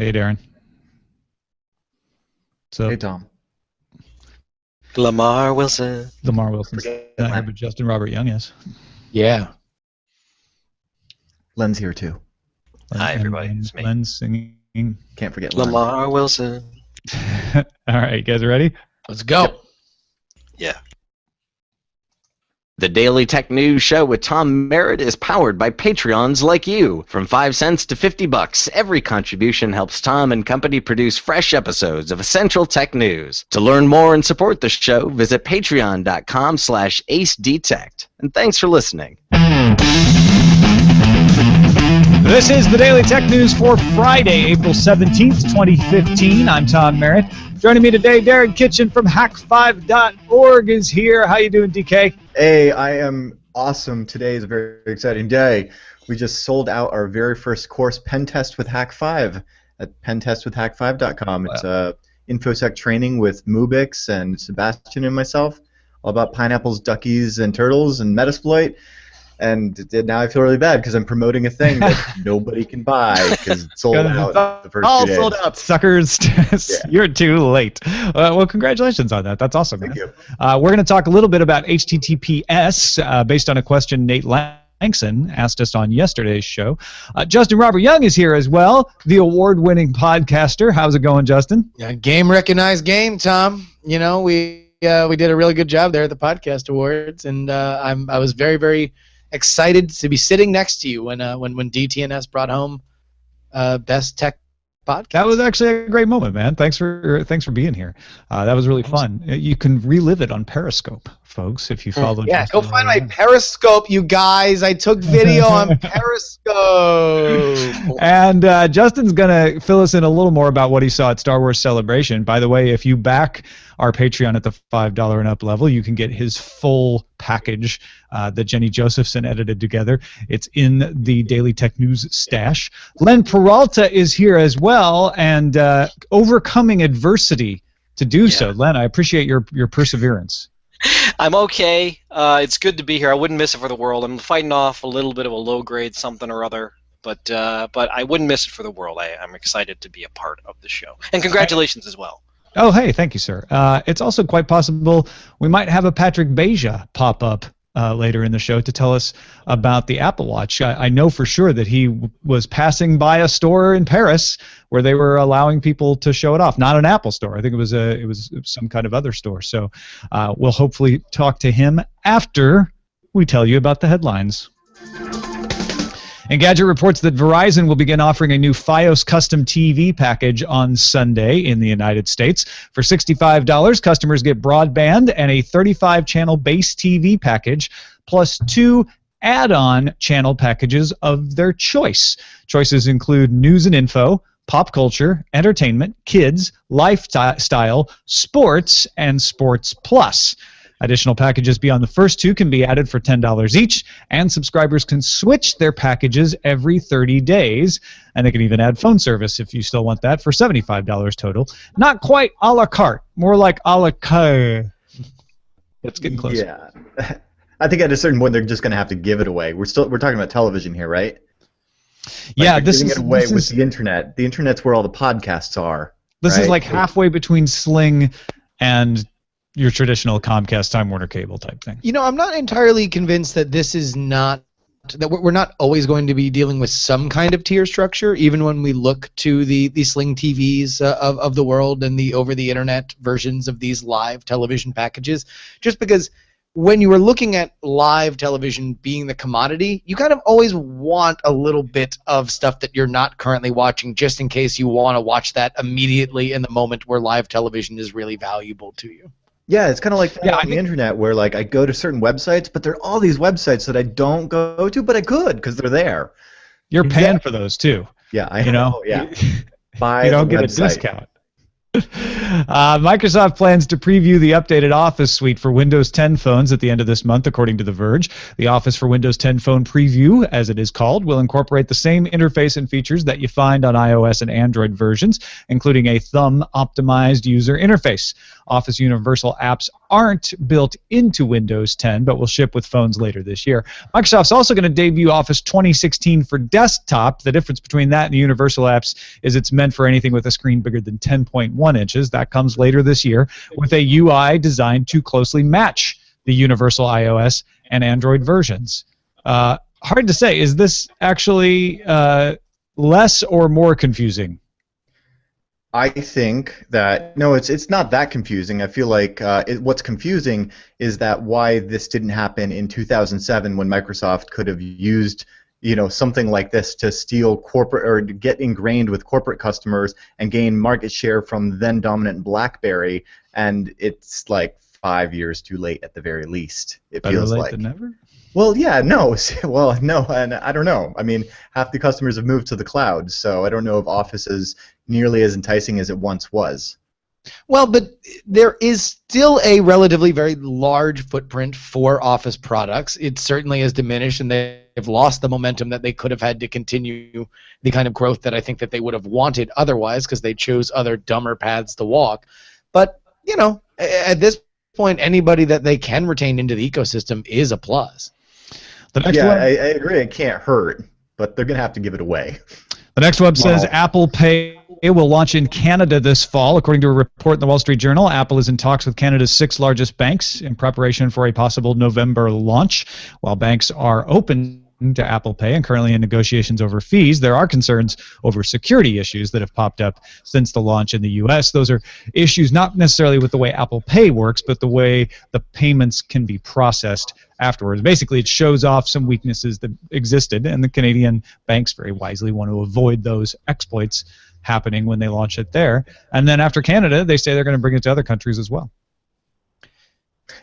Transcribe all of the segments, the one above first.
Hey, Darren. So, Hey, Tom. Lamar Wilson. Lamar Wilson's not here, but Justin Robert Young is. Yeah. Len's here too. Hi, everybody. It's me. Len's singing. Can't forget Len. Lamar Wilson. All right, you guys ready? Let's go. Yeah. The Daily Tech News Show with Tom Merritt is powered by Patreons like you. From 5 cents to $50, every contribution helps Tom and company produce fresh episodes of essential tech news. To learn more and support the show, visit patreon.com/acedetect. And thanks for listening. This is the Daily Tech News for Friday, April 17th, 2015. I'm Tom Merritt. Joining me today, Darren Kitchen from hack5.org is here. How you doing, DK? Hey, I am awesome. Today is a very exciting day. We just sold out our very first course, Pen Test with Hack5, at pentestwithhack5.com. It's a InfoSec training with Mubix and Sebastian and myself, all about pineapples, duckies, and turtles and Metasploit. And now I feel really bad because I'm promoting a thing that nobody can buy because it's sold out the first 2 days. All sold out, suckers. You're too late. Well, congratulations on that. That's awesome, man. Thank you. We're going to talk a little bit about HTTPS based on a question Nate Langston asked us on yesterday's show. Justin Robert Young is here as well, the award-winning podcaster. How's it going, Justin? Yeah, game recognized game, Tom. You know, we did a really good job there at the Podcast Awards, and I was very, very excited to be sitting next to you when DTNS brought home Best Tech Podcast. That was actually a great moment, man. Thanks for being here. That was really fun. You can relive it on Periscope, folks, if you follow. Yeah, go find my Periscope, you guys. I took video on Periscope. And Justin's going to fill us in a little more about what he saw at Star Wars Celebration. By the way, if you back our Patreon at the $5 and up level, you can get his full package that Jenny Josephson edited together. It's in the Daily Tech News stash. Len Peralta is here as well, and overcoming adversity to do so. Len, I appreciate your perseverance. I'm okay. It's good to be here. I wouldn't miss it for the world. I'm fighting off a little bit of a low-grade something or other, but I wouldn't miss it for the world. I'm excited to be a part of the show. And congratulations as well. Oh, hey, thank you, sir. It's also quite possible we might have a Patrick Beja pop up later in the show to tell us about the Apple Watch. I know for sure that he was passing by a store in Paris where they were allowing people to show it off. Not an Apple store. I think it was some kind of other store. So we'll hopefully talk to him after we tell you about the headlines. Engadget reports that Verizon will begin offering a new Fios custom TV package on Sunday in the United States. For $65, customers get broadband and a 35-channel base TV package, plus 2 add-on channel packages of their choice. Choices include news and info, pop culture, entertainment, kids, lifestyle, sports, and sports plus. Additional packages beyond the first 2 can be added for $10 each, and subscribers can switch their packages every 30 days, and they can even add phone service if you still want that for $75 total. Not quite a la carte, more like a la carte. It's getting closer. Yeah, I think at a certain point they're just going to have to give it away. We're talking about television here, right? Yeah, giving it away with the internet. The internet's where all the podcasts are. This is like halfway between Sling and your traditional Comcast Time Warner cable type thing. You know, I'm not entirely convinced that this is not that we're not always going to be dealing with some kind of tier structure, even when we look to the Sling TVs of the world and the over-the-internet versions of these live television packages. Just because when you are looking at live television being the commodity, you kind of always want a little bit of stuff that you're not currently watching, just in case you want to watch that immediately in the moment where live television is really valuable to you. Yeah, it's kind of like on the internet where like I go to certain websites, but there are all these websites that I don't go to, but I could because they're there. You're paying for those too. Yeah, I know. Yeah, you don't get a discount. Microsoft plans to preview the updated Office suite for Windows 10 phones at the end of this month, according to The Verge. The Office for Windows 10 Phone Preview, as it is called, will incorporate the same interface and features that you find on iOS and Android versions, including a thumb-optimized user interface. Office Universal apps aren't built into Windows 10, but will ship with phones later this year. Microsoft's also going to debut Office 2016 for desktop. The difference between that and the Universal apps is it's meant for anything with a screen bigger than 10.1 inches. That comes later this year with a UI designed to closely match the Universal iOS and Android versions. Hard to say. Is this actually less or more confusing? I think that no, it's not that confusing. I feel like what's confusing is that why this didn't happen in 2007 when Microsoft could have used something like this to steal corporate or to get ingrained with corporate customers and gain market share from then dominant BlackBerry, and it's like 5 years too late at the very least. It Better feels late like. than never? Well, yeah, no. Well, no, and I don't know. I mean, half the customers have moved to the cloud, so I don't know if Office is nearly as enticing as it once was. Well, but there is still a relatively very large footprint for Office products. It certainly has diminished, and they've lost the momentum that they could have had to continue the kind of growth that I think that they would have wanted otherwise, because they chose other dumber paths to walk. But, at this point, anybody that they can retain into the ecosystem is a plus. The next Yeah, one, I agree. It can't hurt, but they're going to have to give it away. The next web says Apple Pay will launch in Canada this fall. According to a report in the Wall Street Journal, Apple is in talks with Canada's 6 largest banks in preparation for a possible November launch. While banks are open to Apple Pay and currently in negotiations over fees, there are concerns over security issues that have popped up since the launch in the U.S. Those are issues not necessarily with the way Apple Pay works, but the way the payments can be processed afterwards. Basically, it shows off some weaknesses that existed, and the Canadian banks very wisely want to avoid those exploits happening when they launch it there. And then after Canada, they say they're going to bring it to other countries as well.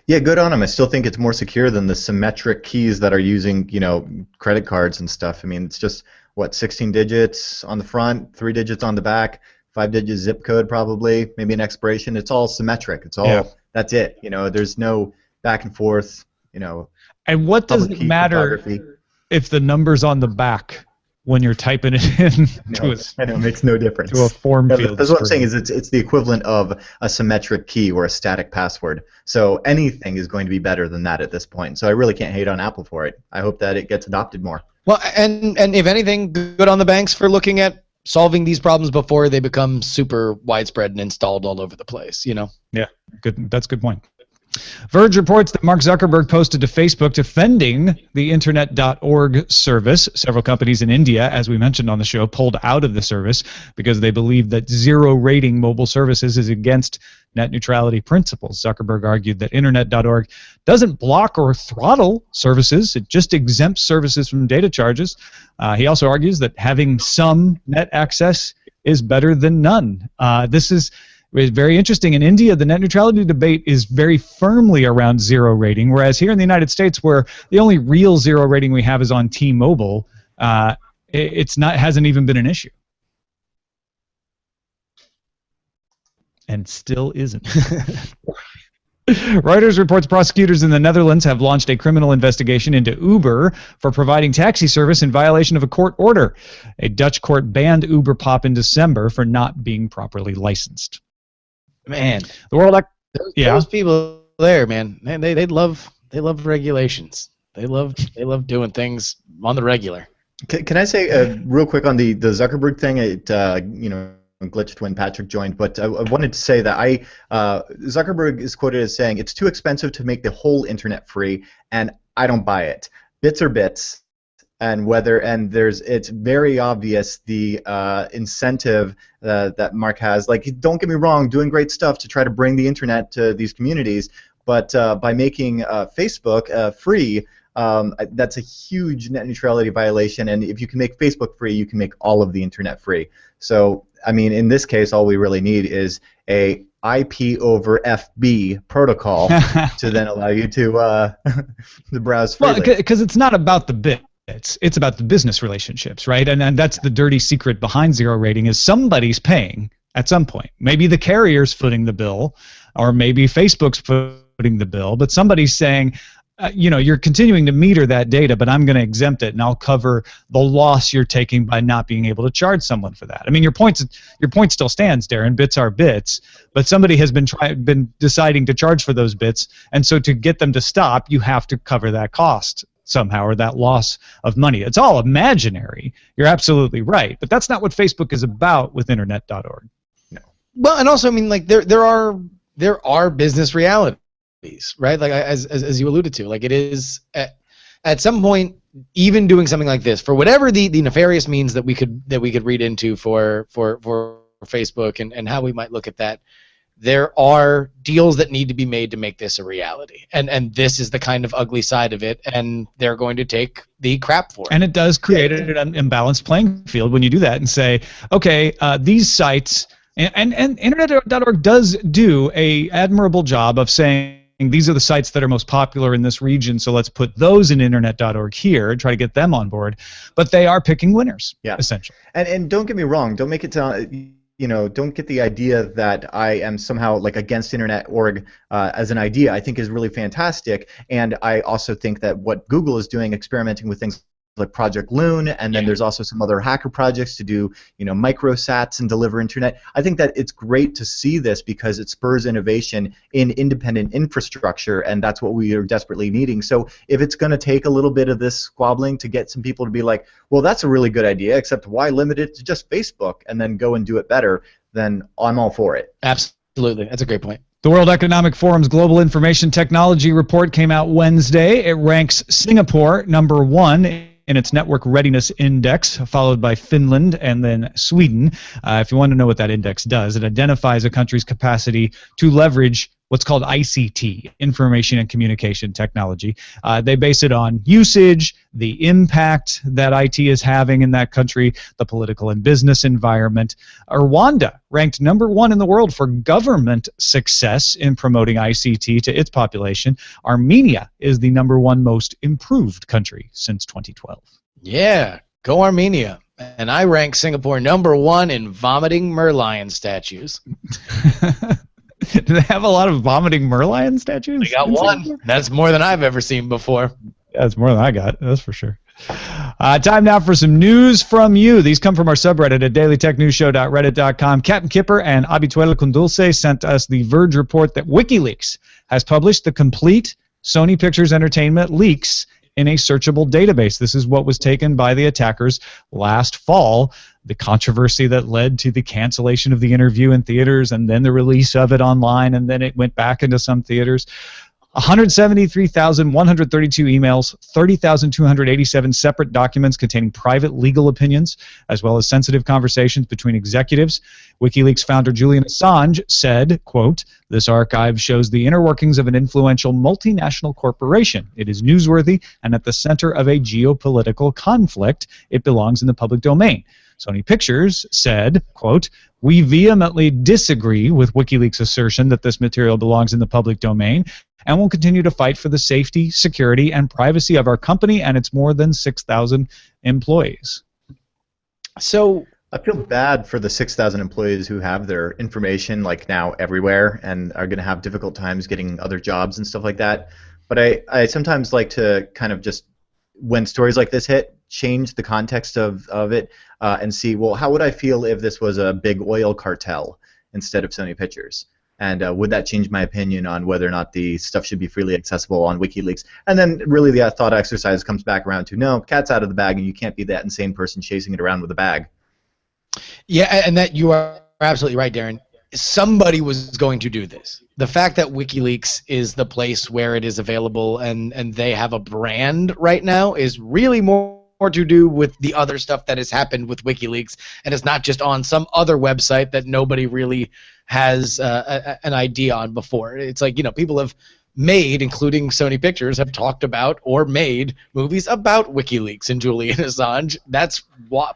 Yeah, good on them. I still think it's more secure than the symmetric keys that are using, credit cards and stuff. I mean, it's just, 16 digits on the front, 3 digits on the back, 5 digits zip code probably, maybe an expiration. It's all symmetric. It's all, That's it. There's no back and forth, And what does it matter if the number's on the back when you're typing it in? I know, it makes no difference. To a form field. That's what I'm saying is it's the equivalent of a symmetric key or a static password. So anything is going to be better than that at this point. So I really can't hate on Apple for it. I hope that it gets adopted more. Well, and if anything, good on the banks for looking at solving these problems before they become super widespread and installed all over the place, Yeah, good. That's a good point. Verge reports that Mark Zuckerberg posted to Facebook defending the Internet.org service. Several companies in India, as we mentioned on the show, pulled out of the service because they believe that zero-rating mobile services is against net neutrality principles. Zuckerberg argued that Internet.org doesn't block or throttle services. It just exempts services from data charges. He also argues that having some net access is better than none. This is very interesting. In India, the net neutrality debate is very firmly around zero rating, whereas here in the United States, where the only real zero rating we have is on T-Mobile, hasn't even been an issue. And still isn't. Reuters reports prosecutors in the Netherlands have launched a criminal investigation into Uber for providing taxi service in violation of a court order. A Dutch court banned Uber Pop in December for not being properly licensed. Man, the world, those people there, man, they love regulations. They love doing things on the regular. Can I say real quick on the Zuckerberg thing? It glitched when Patrick joined, but I wanted to say that Zuckerberg is quoted as saying it's too expensive to make the whole internet free, and I don't buy it. Bits are bits. It's very obvious the incentive that Mark has. Like, don't get me wrong, doing great stuff to try to bring the internet to these communities, but by making Facebook free, that's a huge net neutrality violation. And if you can make Facebook free, you can make all of the internet free. So, I mean, in this case, all we really need is a IP over FB protocol to then allow you to browse freely. Well, because it's not about the bit. It's about the business relationships, right? And that's the dirty secret behind zero rating is somebody's paying at some point. Maybe the carrier's footing the bill, or maybe Facebook's footing the bill, but somebody's saying, you're continuing to meter that data, but I'm going to exempt it, and I'll cover the loss you're taking by not being able to charge someone for that. I mean, your point still stands, Darren. Bits are bits, but somebody has been deciding to charge for those bits, and so to get them to stop, you have to cover that cost somehow, or that loss of money. It's all imaginary. You're absolutely right, but that's not what Facebook is about with Internet.org. No. Well, and also, I mean, like there are business realities. Right, like as you alluded to, like it is at some point, even doing something like this for whatever the nefarious means that we could read into for Facebook and how we might look at that, there are deals that need to be made to make this a reality, and this is the kind of ugly side of it, and they're going to take the crap for it. And it does create an imbalanced playing field when you do that and say, okay, these sites and Internet.org does do a admirable job of saying, these are the sites that are most popular in this region, so let's put those in Internet.org here and try to get them on board. But they are picking winners, essentially. And don't get me wrong, don't make it sound, don't get the idea that I am somehow like against Internet.org as an idea. I think is really fantastic, and I also think that what Google is doing, experimenting with things like Project Loon, and then there's also some other hacker projects to do, microsats and deliver internet. I think that it's great to see this because it spurs innovation in independent infrastructure, and that's what we are desperately needing. So if it's going to take a little bit of this squabbling to get some people to be like, well, that's a really good idea, except why limit it to just Facebook and then go and do it better, then I'm all for it. Absolutely. That's a great point. The World Economic Forum's Global Information Technology Report came out Wednesday. It ranks Singapore #1 in its Network Readiness Index, followed by Finland and then Sweden. If you want to know what that index does, it identifies a country's capacity to leverage what's called ICT, information and communication technology. They base it on usage, the impact that IT is having in that country, the political and business environment. Rwanda ranked #1 in the world for government success in promoting ICT to its population. Armenia is the #1 most improved country since 2012. Yeah, go Armenia. And I rank Singapore #1 in vomiting merlion statues. Do they have a lot of vomiting merlion statues? We got one. That's more than I've ever seen before. That's more than I got, that's for sure. Time now for some news from you. These come from our subreddit at dailytechnewsshow.reddit.com. Captain Kipper and habichuelacondulce sent us the Verge report that WikiLeaks has published the complete Sony Pictures Entertainment leaks in a searchable database. This is what was taken by the attackers last fall. The controversy that led to the cancellation of the interview in theaters and then the release of it online, and then it went back into some theaters. 173,132 emails, 30,287 separate documents containing private legal opinions, as well as sensitive conversations between executives. WikiLeaks founder Julian Assange said, quote, "This archive shows the inner workings of an influential multinational corporation. It is newsworthy and at the center of a geopolitical conflict. It belongs in the public domain." Sony Pictures said, quote, "We vehemently disagree with WikiLeaks' assertion that this material belongs in the public domain and will continue to fight for the safety, security, and privacy of our company and its more than 6,000 employees." So I feel bad for the 6,000 employees who have their information like now everywhere and are going to have difficult times getting other jobs and stuff like that. But I sometimes like to kind of just, when stories like this hit, change the context of it and see, well, how would I feel if this was a big oil cartel instead of Sony Pictures? And would that change my opinion on whether or not the stuff should be freely accessible on WikiLeaks? And then really the thought exercise comes back around to, no, cat's out of the bag, and you can't be that insane person chasing it around with a bag. Yeah, and that you are absolutely right, Darren. Somebody was going to do this. The fact that WikiLeaks is the place where it is available and they have a brand right now is really more to do with the other stuff that has happened with WikiLeaks, and it's not just on some other website that nobody really has an idea on before. It's like, people have made, including Sony Pictures, have talked about or made movies about WikiLeaks and Julian Assange. That's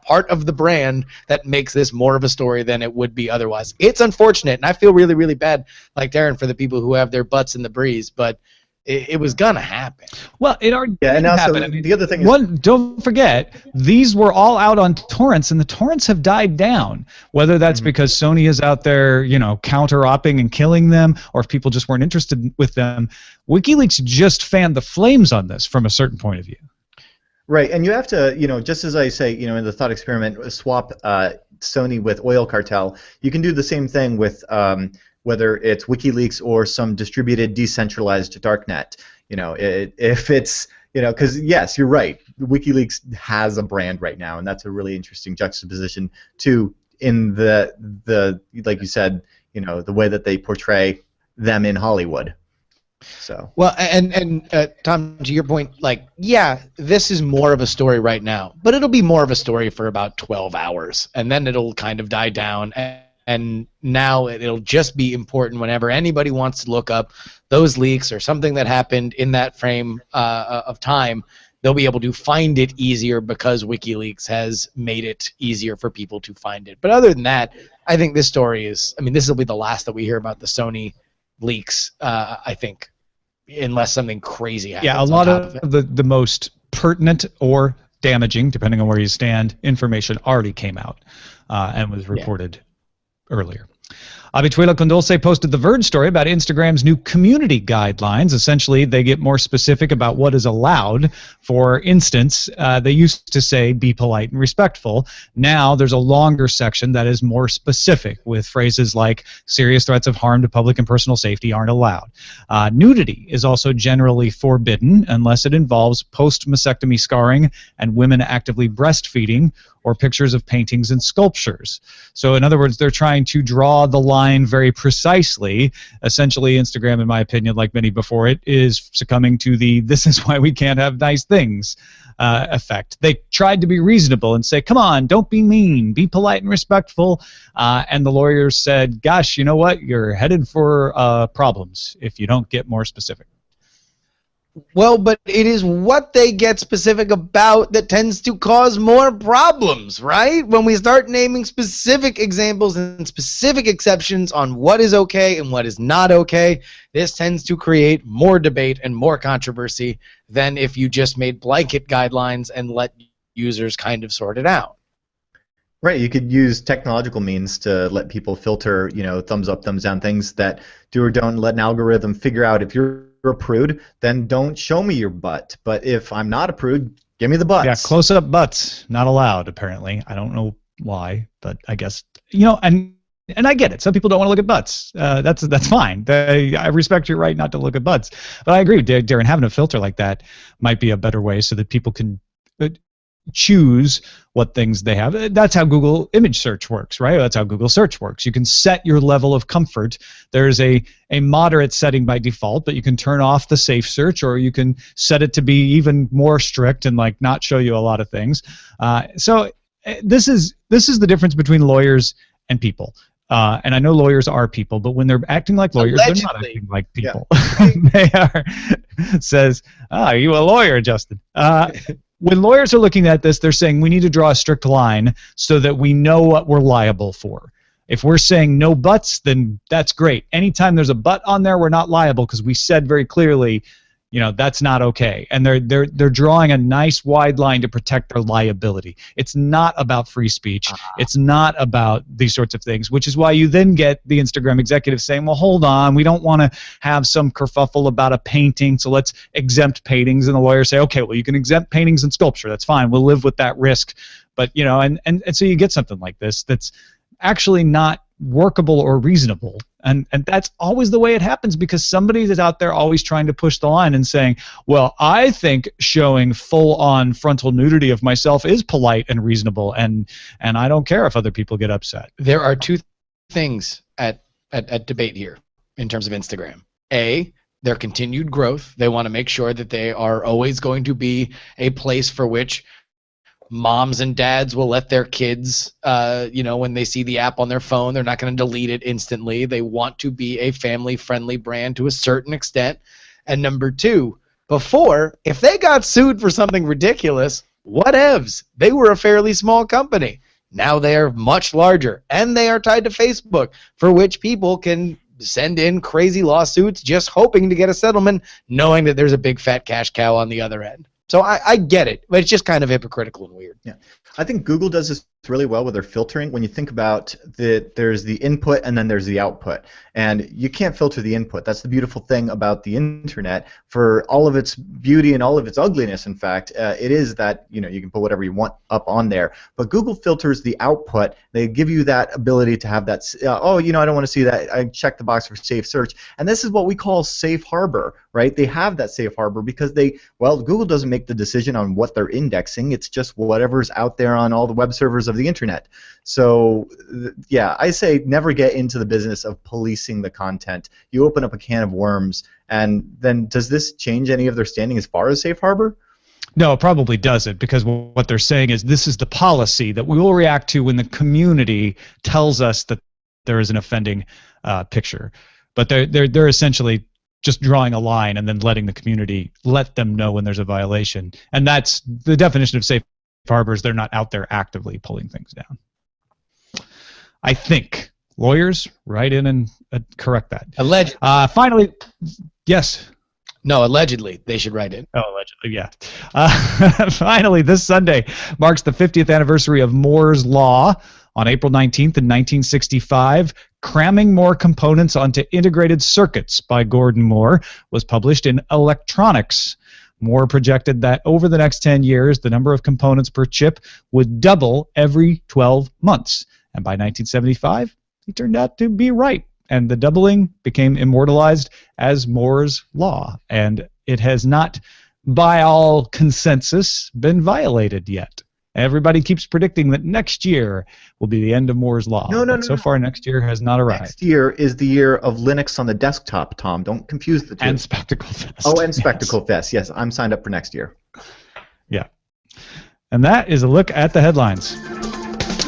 part of the brand that makes this more of a story than it would be otherwise. It's unfortunate, and I feel really, really bad, like Darren, for the people who have their butts in the breeze, but It was gonna happen. Well, it already and also happened. I mean, the other thing is, don't forget, these were all out on torrents, and the torrents have died down. Whether that's because Sony is out there, counter-opping and killing them, or if people just weren't interested with them, WikiLeaks just fanned the flames on this from a certain point of view. Right, and you have to, just as I say, in the thought experiment, swap Sony with Oil Cartel. You can do the same thing with whether it's WikiLeaks or some distributed, decentralized darknet. If it's, because yes, you're right. WikiLeaks has a brand right now, and that's a really interesting juxtaposition to in the like you said, the way that they portray them in Hollywood. So well, and Tom, to your point, this is more of a story right now, but it'll be more of a story for about 12 hours, and then it'll kind of die down. And now it'll just be important whenever anybody wants to look up those leaks or something that happened in that frame of time. They'll be able to find it easier because WikiLeaks has made it easier for people to find it. But other than that, I think this story is, this will be the last that we hear about the Sony leaks, I think, unless something crazy happens. Yeah, a lot of the most pertinent or damaging, depending on where you stand, information already came out and was reported earlier. Habichuelacondulce posted the Verge story about Instagram's new community guidelines. Essentially, they get more specific about what is allowed. For instance, they used to say, be polite and respectful. Now there's a longer section that is more specific with phrases like serious threats of harm to public and personal safety aren't allowed. Nudity is also generally forbidden unless it involves post-mastectomy scarring and women actively breastfeeding or pictures of paintings and sculptures. So in other words, they're trying to draw the line very precisely. Essentially, Instagram, in my opinion, like many before it, is succumbing to the this is why we can't have nice things effect. They tried to be reasonable and say, come on, don't be mean, be polite and respectful. And the lawyers said, gosh, you know what? You're headed for problems if you don't get more specific. Well, but it is what they get specific about that tends to cause more problems, right? When we start naming specific examples and specific exceptions on what is okay and what is not okay, this tends to create more debate and more controversy than if you just made blanket guidelines and let users kind of sort it out. Right, you could use technological means to let people filter, thumbs up, thumbs down, things that do or don't. Let an algorithm figure out if you're a prude, then don't show me your butt. But if I'm not a prude, give me the butts. Yeah, close-up butts not allowed. Apparently, I don't know why, but I guess and I get it. Some people don't want to look at butts. That's fine. I respect your right not to look at butts. But I agree with Darren. Having a filter like that might be a better way so that people can choose what things they have. That's how Google image search works, right? That's how Google search works. You can set your level of comfort. There's a moderate setting by default, but you can turn off the safe search, or you can set it to be even more strict and not show you a lot of things. So this is the difference between lawyers and people. And I know lawyers are people, but when they're acting like lawyers, Allegedly. They're not acting like people. Yeah. They are. Says, are you a lawyer, Justin? When lawyers are looking at this, they're saying we need to draw a strict line so that we know what we're liable for. If we're saying no buts, then that's great. Anytime there's a but on there, we're not liable because we said very clearly, that's not okay. And they're drawing a nice wide line to protect their liability. It's not about free speech. It's not about these sorts of things, which is why you then get the Instagram executives saying, well, hold on, we don't want to have some kerfuffle about a painting, so let's exempt paintings. And the lawyers say, okay, well, you can exempt paintings and sculpture. That's fine. We'll live with that risk. But, and so you get something like this that's actually not workable or reasonable. And that's always the way it happens, because somebody is out there always trying to push the line and saying, well, I think showing full-on frontal nudity of myself is polite and reasonable, and I don't care if other people get upset. There are two things at debate here in terms of Instagram. A, their continued growth. They want to make sure that they are always going to be a place for which moms and dads will let their kids, when they see the app on their phone, they're not going to delete it instantly. They want to be a family-friendly brand to a certain extent. And number two, before, if they got sued for something ridiculous, whatevs. They were a fairly small company. Now they are much larger, and they are tied to Facebook, for which people can send in crazy lawsuits just hoping to get a settlement, knowing that there's a big fat cash cow on the other end. So I get it, but it's just kind of hypocritical and weird. Yeah, I think Google does this really well with their filtering. When you think about there's the input and then there's the output, and you can't filter the input. That's the beautiful thing about the internet. For all of its beauty and all of its ugliness, in fact, it is that you can put whatever you want up on there. But Google filters the output. They give you that ability to have that. I don't want to see that. I check the box for safe search, and this is what we call safe harbor, right? They have that safe harbor because Google doesn't make the decision on what they're indexing. It's just whatever's out there on all the web servers of the internet. So yeah, I say never get into the business of policing the content. You open up a can of worms, and then does this change any of their standing as far as safe harbor? No, it probably doesn't, because what they're saying is this is the policy that we will react to when the community tells us that there is an offending picture. But they're essentially just drawing a line and then letting the community let them know when there's a violation. And that's the definition of safe harbors. They're not out there actively pulling things down. I think. Lawyers, write in and correct that. Allegedly. Finally, yes. No, allegedly they should write in. Oh, allegedly, yeah. Finally, this Sunday marks the 50th anniversary of Moore's Law. On April 19th in 1965, Cramming More Components onto Integrated Circuits by Gordon Moore was published in Electronics. Moore projected that over the next 10 years, the number of components per chip would double every 12 months. And by 1975, he turned out to be right. And the doubling became immortalized as Moore's Law. And it has not, by all consensus, been violated yet. Everybody keeps predicting that next year will be the end of Moore's Law. No. So far, next year has not arrived. Next year is the year of Linux on the desktop, Tom. Don't confuse the two. And Spectacle Fest. Oh, and Spectacle Fest. Yes, I'm signed up for next year. Yeah. And that is a look at the headlines.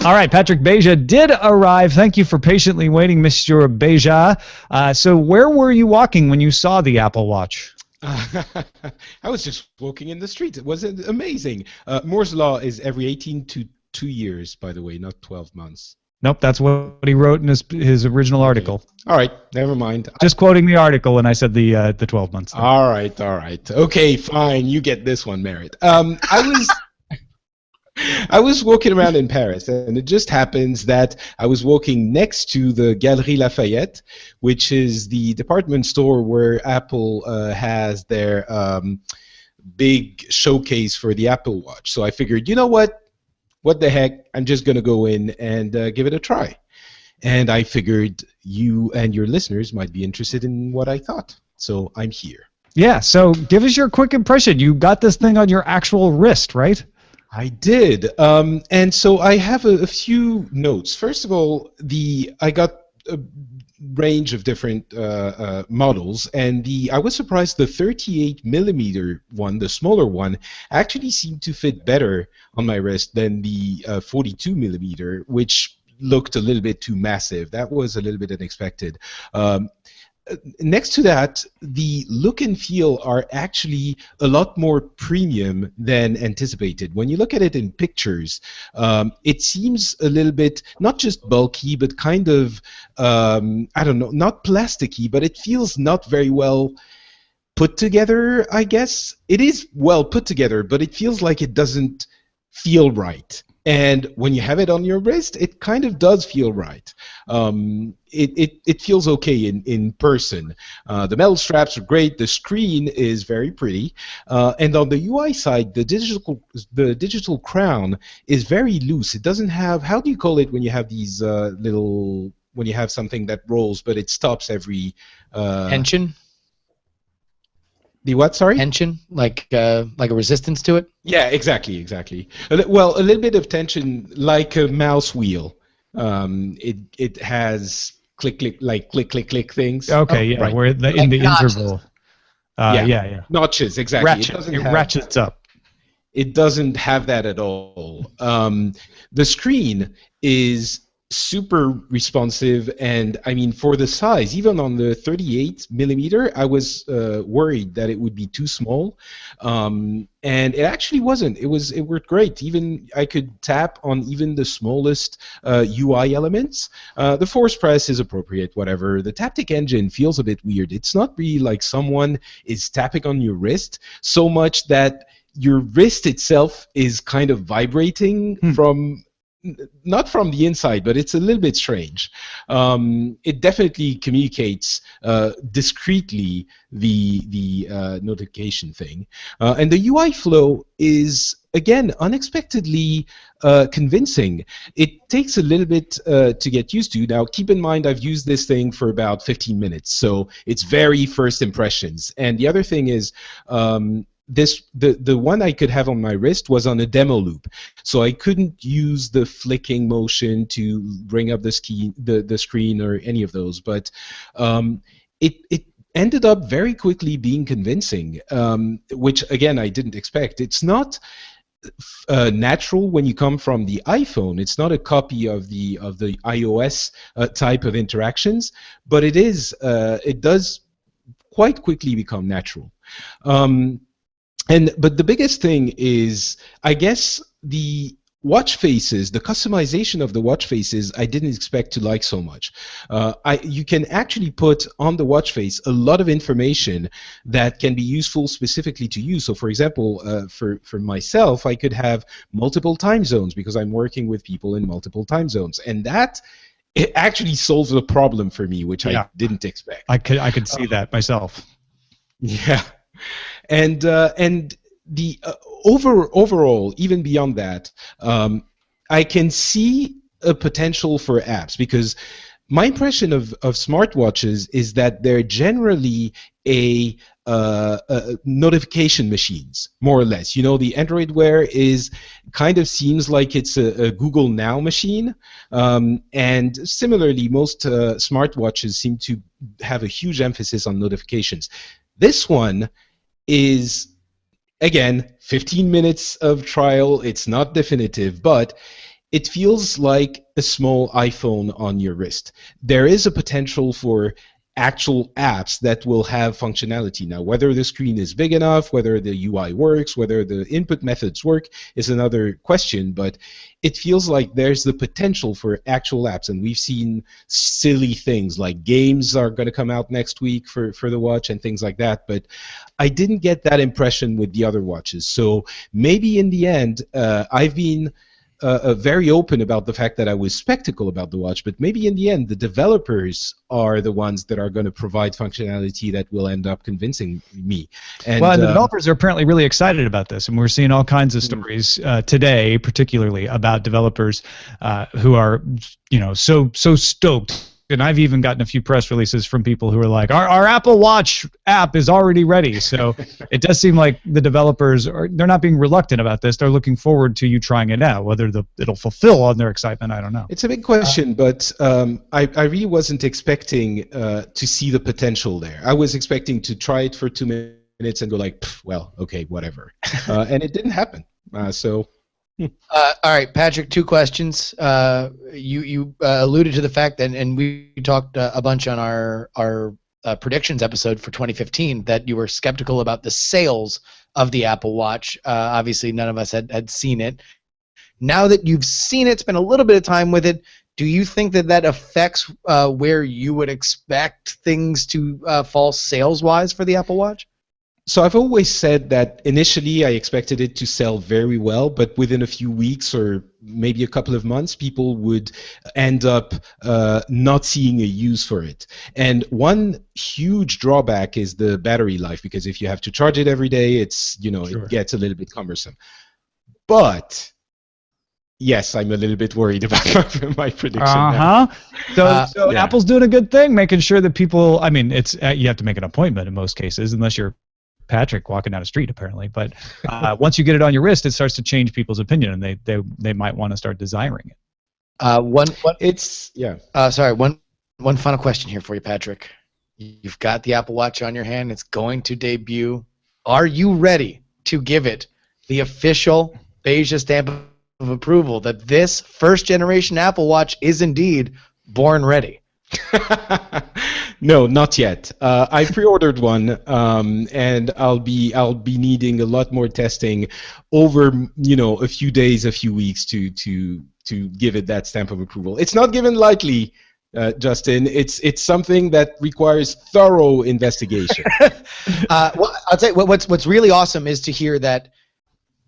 All right, Patrick Beja did arrive. Thank you for patiently waiting, Mr. Beja. So where were you walking when you saw the Apple Watch? I was just walking in the street. It was amazing. Moore's Law is every 18 to 2 years, by the way, not 12 months. Nope, that's what he wrote in his original article. Okay. All right, never mind. Just quoting the article, and I said the 12 months. All right. Okay, fine. You get this one, Merritt. I was walking around in Paris, and it just happens that I was walking next to the Galerie Lafayette, which is the department store where Apple has their big showcase for the Apple Watch. So I figured, you know what? What the heck? I'm just going to go in and give it a try. And I figured you and your listeners might be interested in what I thought. So I'm here. Yeah, so give us your quick impression. You got this thing on your actual wrist, right? I did, and so I have a few notes. First of all, I got a range of different models, and I was surprised the 38 millimeter one, the smaller one, actually seemed to fit better on my wrist than the 42 millimeter, which looked a little bit too massive. That was a little bit unexpected. Next to that, the look and feel are actually a lot more premium than anticipated. When you look at it in pictures, it seems a little bit not just bulky, but kind of, I don't know, not plasticky, but it feels not very well put together, I guess. It is well put together, but it feels like it doesn't feel right. And when you have it on your wrist, it kind of does feel right. It feels okay in person. The metal straps are great. The screen is very pretty. And on the UI side, the digital crown is very loose. It doesn't have, how do you call it when you have these when you have something that rolls, but it stops every... Tension? The what, sorry? Tension, like a resistance to it? Yeah, exactly. Well, a little bit of tension, like a mouse wheel. It has click things. Okay, yeah, right. where in the interval. Yeah. Notches, exactly. It ratchets up. It doesn't have that at all. The screen is super responsive, and I mean, for the size, even on the 38 millimeter, I was worried that it would be too small, and it actually wasn't. It worked great. Even I could tap on even the smallest UI elements. The force press is appropriate, whatever. The Taptic engine feels a bit weird. It's not really like someone is tapping on your wrist so much that your wrist itself is kind of vibrating from, not from the inside, but it's a little bit strange. It definitely communicates discreetly the notification thing. And the UI flow is, again, unexpectedly convincing. It takes a little bit to get used to. Now, keep in mind, I've used this thing for about 15 minutes, so it's very first impressions. And the other thing is, the one I could have on my wrist was on a demo loop, so I couldn't use the flicking motion to bring up the screen or any of those. But it ended up very quickly being convincing, which again I didn't expect. It's not natural when you come from the iPhone. It's not a copy of the iOS type of interactions, but it is. It does quite quickly become natural. But the biggest thing is, I guess, the watch faces, the customization of the watch faces, I didn't expect to like so much. You can actually put on the watch face a lot of information that can be useful specifically to you. So, for example, for myself, I could have multiple time zones because I'm working with people in multiple time zones, and that it actually solves a problem for me, which I didn't expect. I could see that myself. Yeah. And the overall, even beyond that, I can see a potential for apps, because my impression of smartwatches is that they're generally a notification machines, more or less. You know, the Android Wear kind of seems like it's a Google Now machine, and similarly, most smartwatches seem to have a huge emphasis on notifications. This one is, again, 15 minutes of trial. It's not definitive, but it feels like a small iPhone on your wrist. There is a potential for actual apps that will have functionality. Now, whether the screen is big enough, whether the UI works, whether the input methods work is another question, but it feels like there's the potential for actual apps. And we've seen silly things like games are going to come out next week for the watch and things like that, but I didn't get that impression with the other watches. So maybe in the end, I've been very open about the fact that I was skeptical about the watch, but maybe in the end the developers are the ones that are going to provide functionality that will end up convincing me. And the developers are apparently really excited about this, and we're seeing all kinds of stories today, particularly about developers who are, so stoked. And I've even gotten a few press releases from people who are like, our Apple Watch app is already ready. So it does seem like the developers they're not being reluctant about this. They're looking forward to you trying it out. Whether it'll fulfill on their excitement, I don't know. It's a big question, but I really wasn't expecting to see the potential there. I was expecting to try it for 2 minutes and go like, well, okay, whatever. And it didn't happen. All right, Patrick, 2 questions. You alluded to the fact that, and we talked a bunch on our predictions episode for 2015, that you were skeptical about the sales of the Apple Watch. Obviously, none of us had seen it. Now that you've seen it, spent a little bit of time with it, do you think that affects where you would expect things to fall sales-wise for the Apple Watch? So I've always said that initially I expected it to sell very well, but within a few weeks or maybe a couple of months, people would end up not seeing a use for it. And one huge drawback is the battery life, because if you have to charge it every day, it's It gets a little bit cumbersome. But yes, I'm a little bit worried about my prediction. Now. So Apple's doing a good thing, making sure that people. I mean, it's you have to make an appointment in most cases, unless you're Patrick walking down the street, apparently. But once you get it on your wrist, it starts to change people's opinion, and they might want to start desiring it. One final question here for you, Patrick. You've got the Apple Watch on your hand. It's going to debut. Are you ready to give it the official Beja stamp of of approval that this first-generation Apple Watch is indeed born ready? No, not yet. I pre-ordered one, and I'll be needing a lot more testing over a few days, a few weeks to give it that stamp of approval. It's not given lightly, Justin. It's something that requires thorough investigation. Well, I'll tell you what's really awesome is to hear that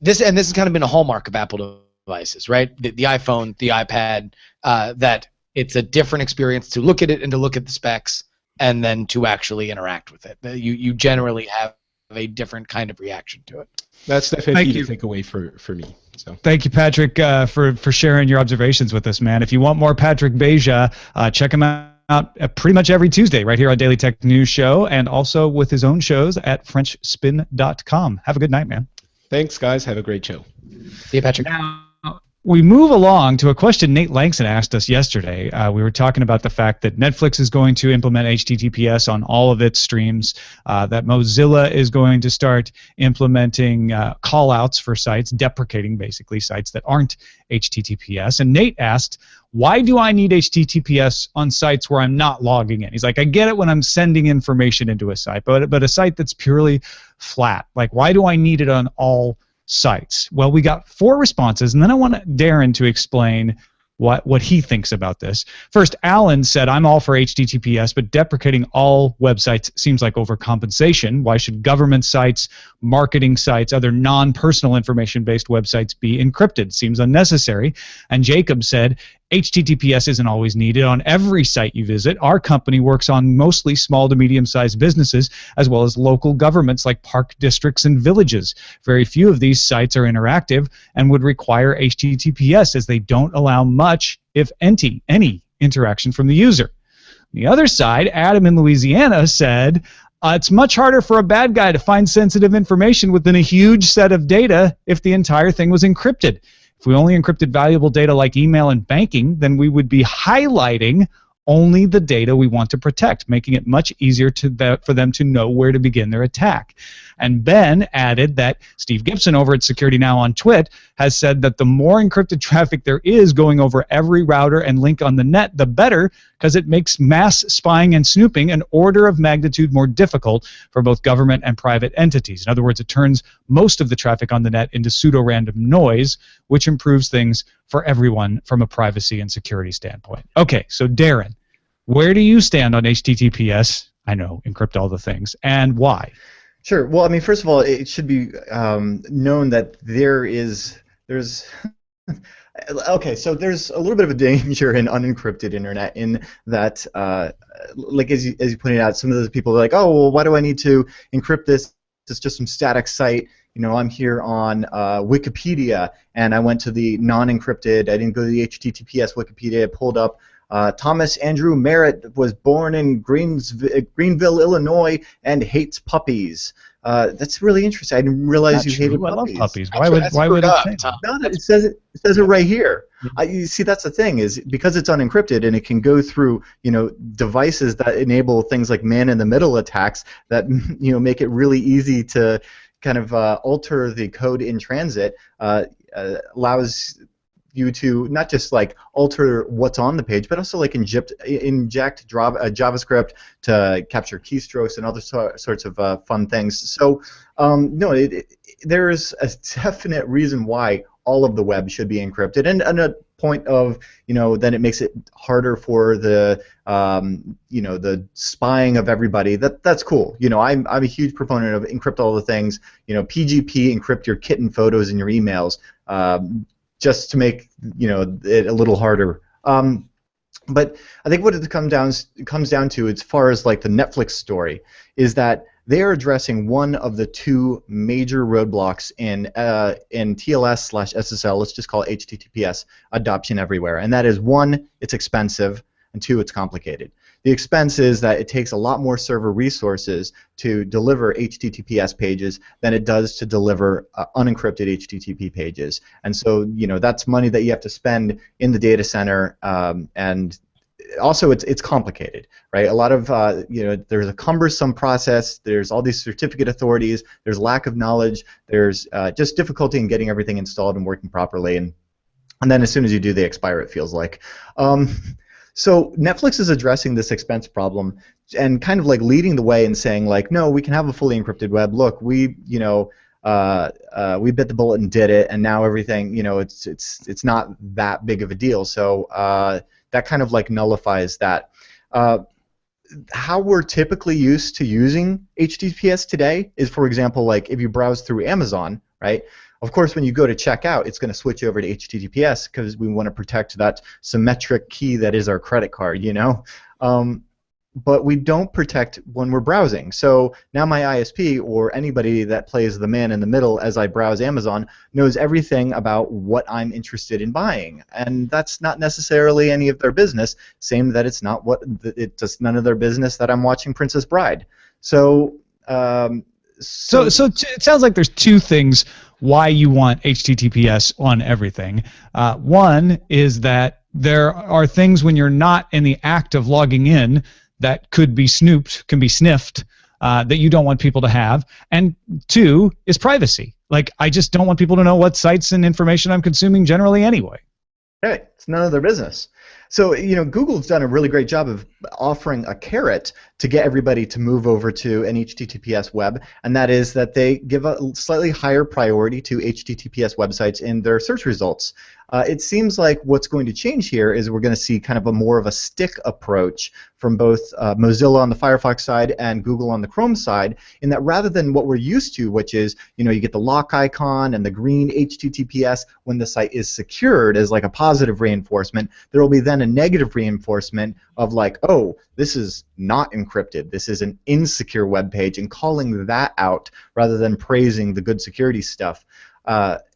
this has kind of been a hallmark of Apple devices, right? The iPhone, the iPad, that it's a different experience to look at it and to look at the specs and then to actually interact with it. You generally have a different kind of reaction to it. That's definitely the takeaway for me. So. Thank you, Patrick, for sharing your observations with us, man. If you want more Patrick Beja, check him out pretty much every Tuesday right here on Daily Tech News Show, and also with his own shows at FrenchSpin.com. Have a good night, man. Thanks, guys. Have a great show. See you, Patrick. Now, we move along to a question Nate Langston asked us yesterday. We were talking about the fact that Netflix is going to implement HTTPS on all of its streams, that Mozilla is going to start implementing call-outs for sites, deprecating basically sites that aren't HTTPS. And Nate asked, why do I need HTTPS on sites where I'm not logging in? He's like, I get it when I'm sending information into a site, but a site that's purely flat, like why do I need it on all sites? Well, we got 4 responses, and then I want Darren to explain what he thinks about this. First, Alan said, I'm all for HTTPS, but deprecating all websites seems like overcompensation. Why should government sites, marketing sites, other non-personal information-based websites be encrypted? Seems unnecessary. And Jacob said, HTTPS isn't always needed on every site you visit. Our company works on mostly small to medium-sized businesses as well as local governments like park districts and villages. Very few of these sites are interactive and would require HTTPS as they don't allow much, if any interaction from the user. On the other side, Adam in Louisiana said, it's much harder for a bad guy to find sensitive information within a huge set of data if the entire thing was encrypted. If we only encrypted valuable data like email and banking, then we would be highlighting only the data we want to protect, making it much easier for them to know where to begin their attack. And Ben added that Steve Gibson over at Security Now on Twit has said that the more encrypted traffic there is going over every router and link on the net, the better, because it makes mass spying and snooping an order of magnitude more difficult for both government and private entities. In other words, it turns most of the traffic on the net into pseudo-random noise, which improves things for everyone from a privacy and security standpoint. Okay, so Darren, where do you stand on HTTPS? I know, encrypt all the things, and why? Sure. Well, I mean, first of all, it should be known that there's okay, so there's a little bit of a danger in unencrypted internet in that, like as you pointed out, some of those people are like, oh, well, why do I need to encrypt this? It's just some static site. You know, I'm here on Wikipedia, and I went to the non-encrypted. I didn't go to the HTTPS Wikipedia. I pulled up Thomas Andrew Merritt was born in Greenville, Illinois, and hates puppies. That's really interesting. I didn't realize you hated puppies. I love puppies. Why would it say that? No, it says it right here. You see, that's the thing, is because it's unencrypted and it can go through, devices that enable things like man-in-the-middle attacks that, make it really easy to kind of alter the code in transit. Allows you to not just like alter what's on the page, but also like inject JavaScript to capture keystrokes and other sorts of fun things. So no, there's a definite reason why all of the web should be encrypted, and a point of then it makes it harder for the the spying of everybody. That's cool. I'm a huge proponent of encrypt all the things. PGP, encrypt your kitten photos and your emails. Just to make it a little harder, but I think what it comes down to, as far as like the Netflix story, is that they are addressing one of the 2 major roadblocks in TLS/SSL. Let's just call it HTTPS adoption everywhere, and that is 1, it's expensive, and 2, it's complicated. The expense is that it takes a lot more server resources to deliver HTTPS pages than it does to deliver unencrypted HTTP pages. And so, that's money that you have to spend in the data center, and also it's complicated, right? A lot of, there's a cumbersome process, there's all these certificate authorities, there's lack of knowledge, there's just difficulty in getting everything installed and working properly, and and then as soon as you do, they expire, it feels like. So Netflix is addressing this expense problem and kind of like leading the way and saying like, no, we can have a fully encrypted web. Look, we bit the bullet and did it, and now everything, it's not that big of a deal. So that kind of like nullifies that. How we're typically used to using HTTPS today is, for example, like if you browse through Amazon, right? Of course, when you go to checkout, it's going to switch over to HTTPS because we want to protect that symmetric key that is our credit card, but we don't protect when we're browsing. So now my ISP or anybody that plays the man in the middle as I browse Amazon knows everything about what I'm interested in buying, and that's not necessarily any of their business. Same that it's none of their business that I'm watching Princess Bride. So it sounds like there's two things why you want HTTPS on everything. One is that there are things when you're not in the act of logging in that could be snooped, can be sniffed, that you don't want people to have. And two is privacy. Like, I just don't want people to know what sites and information I'm consuming generally anyway. Right. It's none of their business. So, Google's done a really great job of offering a carrot to get everybody to move over to an HTTPS web, and that is that they give a slightly higher priority to HTTPS websites in their search results. It seems like what's going to change here is we're going to see kind of a more of a stick approach from both Mozilla on the Firefox side and Google on the Chrome side, in that rather than what we're used to, which is, you get the lock icon and the green HTTPS when the site is secured as like a positive reinforcement, there will be then a negative reinforcement of like, oh, this is not encrypted, this is an insecure web page, and calling that out rather than praising the good security stuff.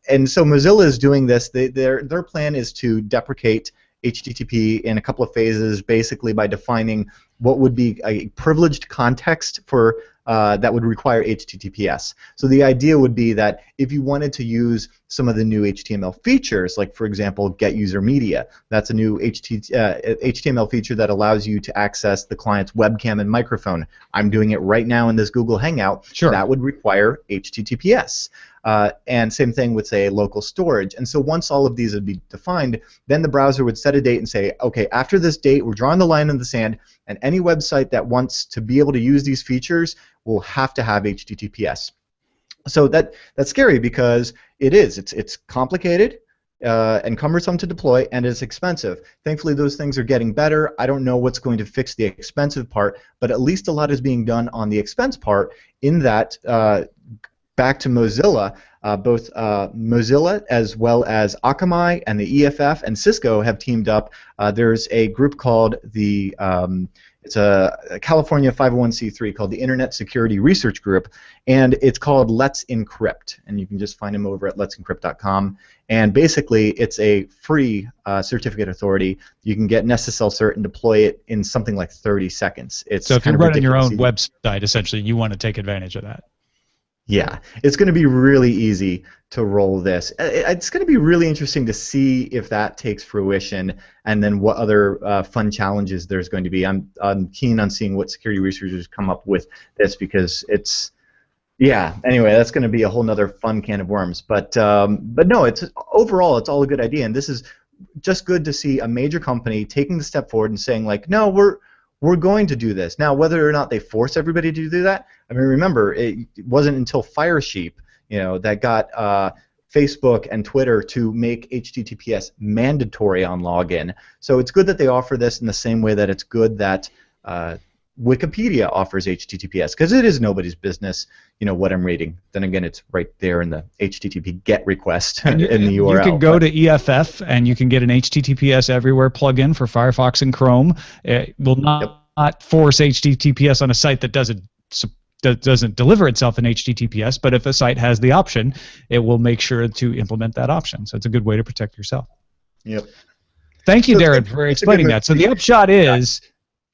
And so Mozilla is doing this. Their plan is to deprecate HTTP in a couple of phases, basically by defining what would be a privileged context for that would require HTTPS. So the idea would be that if you wanted to use some of the new HTML features, like for example, get user media, that's a new HTML feature that allows you to access the client's webcam and microphone. I'm doing it right now in this Google Hangout. Sure. That would require HTTPS. And same thing with, say, local storage. And so once all of these would be defined, then the browser would set a date and say, okay, after this date, we're drawing the line in the sand, and any website that wants to be able to use these features will have to have HTTPS. So that's scary because it's complicated and cumbersome to deploy, and it's expensive. Thankfully, those things are getting better. I don't know what's going to fix the expensive part, but at least a lot is being done on the expense part, in that back to Mozilla, both Mozilla as well as Akamai and the EFF and Cisco have teamed up. There's a group called the it's a California 501c3 called the Internet Security Research Group, and it's called Let's Encrypt, and you can just find them over at let'sencrypt.com. And basically, it's a free certificate authority. You can get an SSL cert and deploy it in something like 30 seconds. So if you're running your own website, essentially, you want to take advantage of that. Yeah, it's going to be really easy to roll this. It's going to be really interesting to see if that takes fruition, and then what other fun challenges there's going to be. I'm keen on seeing what security researchers come up with this, because anyway, that's going to be a whole nother fun can of worms. But no, overall it's all a good idea, and this is just good to see a major company taking the step forward and saying like, no, we're going to do this. Now, whether or not they force everybody to do that, I mean, remember, it wasn't until Firesheep, that got Facebook and Twitter to make HTTPS mandatory on login. So it's good that they offer this in the same way that it's good that Wikipedia offers HTTPS, because it is nobody's business, what I'm reading. Then again, it's right there in the HTTP GET request in the URL. You can go to EFF and you can get an HTTPS Everywhere plugin for Firefox and Chrome. It will not force HTTPS on a site that doesn't deliver itself in HTTPS, but if a site has the option, it will make sure to implement that option. So it's a good way to protect yourself. Yep. Thank you, Darren, for explaining that. So the upshot is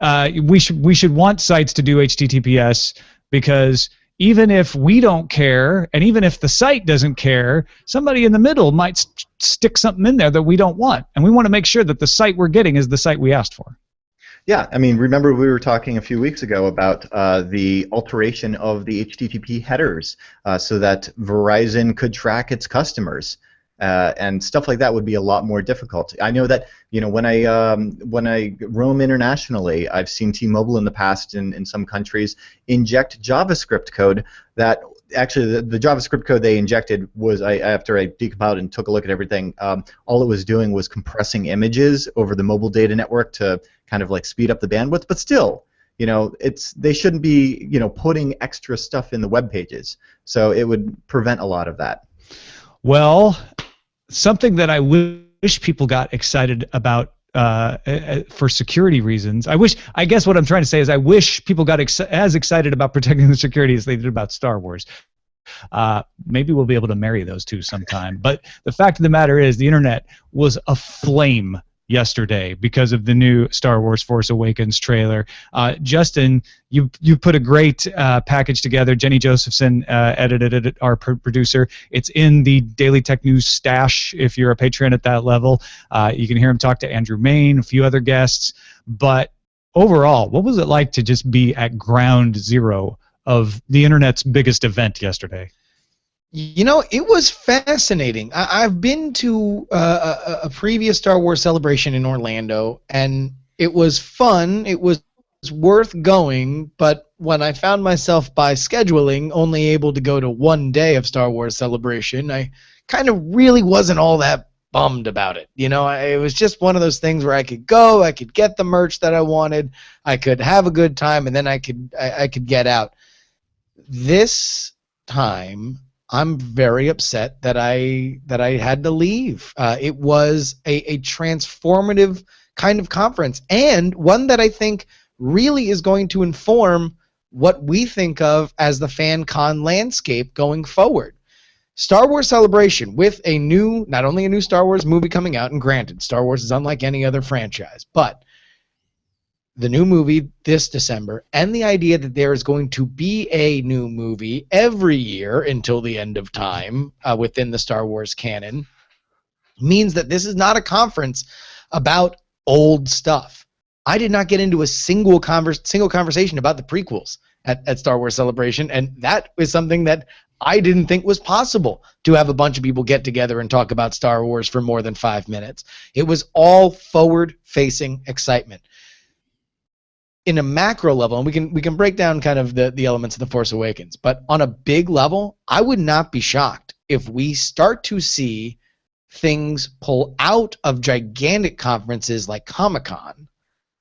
we should want sites to do HTTPS, because even if we don't care, and even if the site doesn't care, somebody in the middle might stick something in there that we don't want, and we want to make sure that the site we're getting is the site we asked for. Yeah, I mean, remember we were talking a few weeks ago about the alteration of the HTTP headers so that Verizon could track its customers. and stuff like that would be a lot more difficult. I know that when I roam internationally, I've seen T-Mobile in the past in some countries inject JavaScript code that actually the JavaScript code they injected was after I decompiled and took a look at everything, all it was doing was compressing images over the mobile data network to kind of like speed up the bandwidth, but still. They shouldn't be, putting extra stuff in the web pages. So it would prevent a lot of that. Well, something that I wish people got excited about for security reasons. I guess what I'm trying to say is I wish people got as excited about protecting the security as they did about Star Wars. Maybe we'll be able to marry those two sometime. But the fact of the matter is the internet was aflame yesterday because of the new Star Wars Force Awakens trailer. Justin, you put a great package together. Jenny Josephson edited it, our producer. It's in the Daily Tech News stash if you're a patron at that level. You can hear him talk to Andrew Main, a few other guests. But overall, what was it like to just be at ground zero of the internet's biggest event yesterday? It was fascinating. I've been to a previous Star Wars celebration in Orlando, and it was fun. It was worth going, but when I found myself by scheduling only able to go to one day of Star Wars celebration, I kind of really wasn't all that bummed about it. It was just one of those things where I could go, I could get the merch that I wanted, I could have a good time, and then I could get out. This time, I'm very upset that I had to leave. It was a transformative kind of conference, and one that I think really is going to inform what we think of as the fan con landscape going forward. Star Wars Celebration with not only a new Star Wars movie coming out, and granted, Star Wars is unlike any other franchise, but the new movie this December, and the idea that there is going to be a new movie every year until the end of time within the Star Wars canon, means that this is not a conference about old stuff. I did not get into a single conversation about the prequels at Star Wars Celebration, and that is something that I didn't think was possible, to have a bunch of people get together and talk about Star Wars for more than 5 minutes. It was all forward-facing excitement. In a macro level, and we can break down kind of the elements of The Force Awakens, but on a big level, I would not be shocked if we start to see things pull out of gigantic conferences like Comic-Con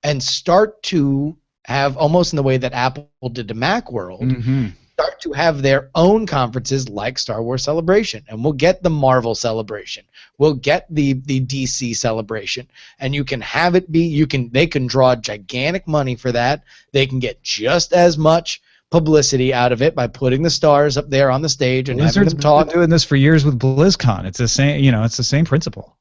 and start to have, almost in the way that Apple did to Macworld, start to have their own conferences like Star Wars Celebration. And we'll get the Marvel Celebration. We'll get the DC Celebration. And you can have it be, they can draw gigantic money for that. They can get just as much publicity out of it by putting the stars up there on the stage and having them talk. Been doing this for years with BlizzCon. It's the same, it's the same principle.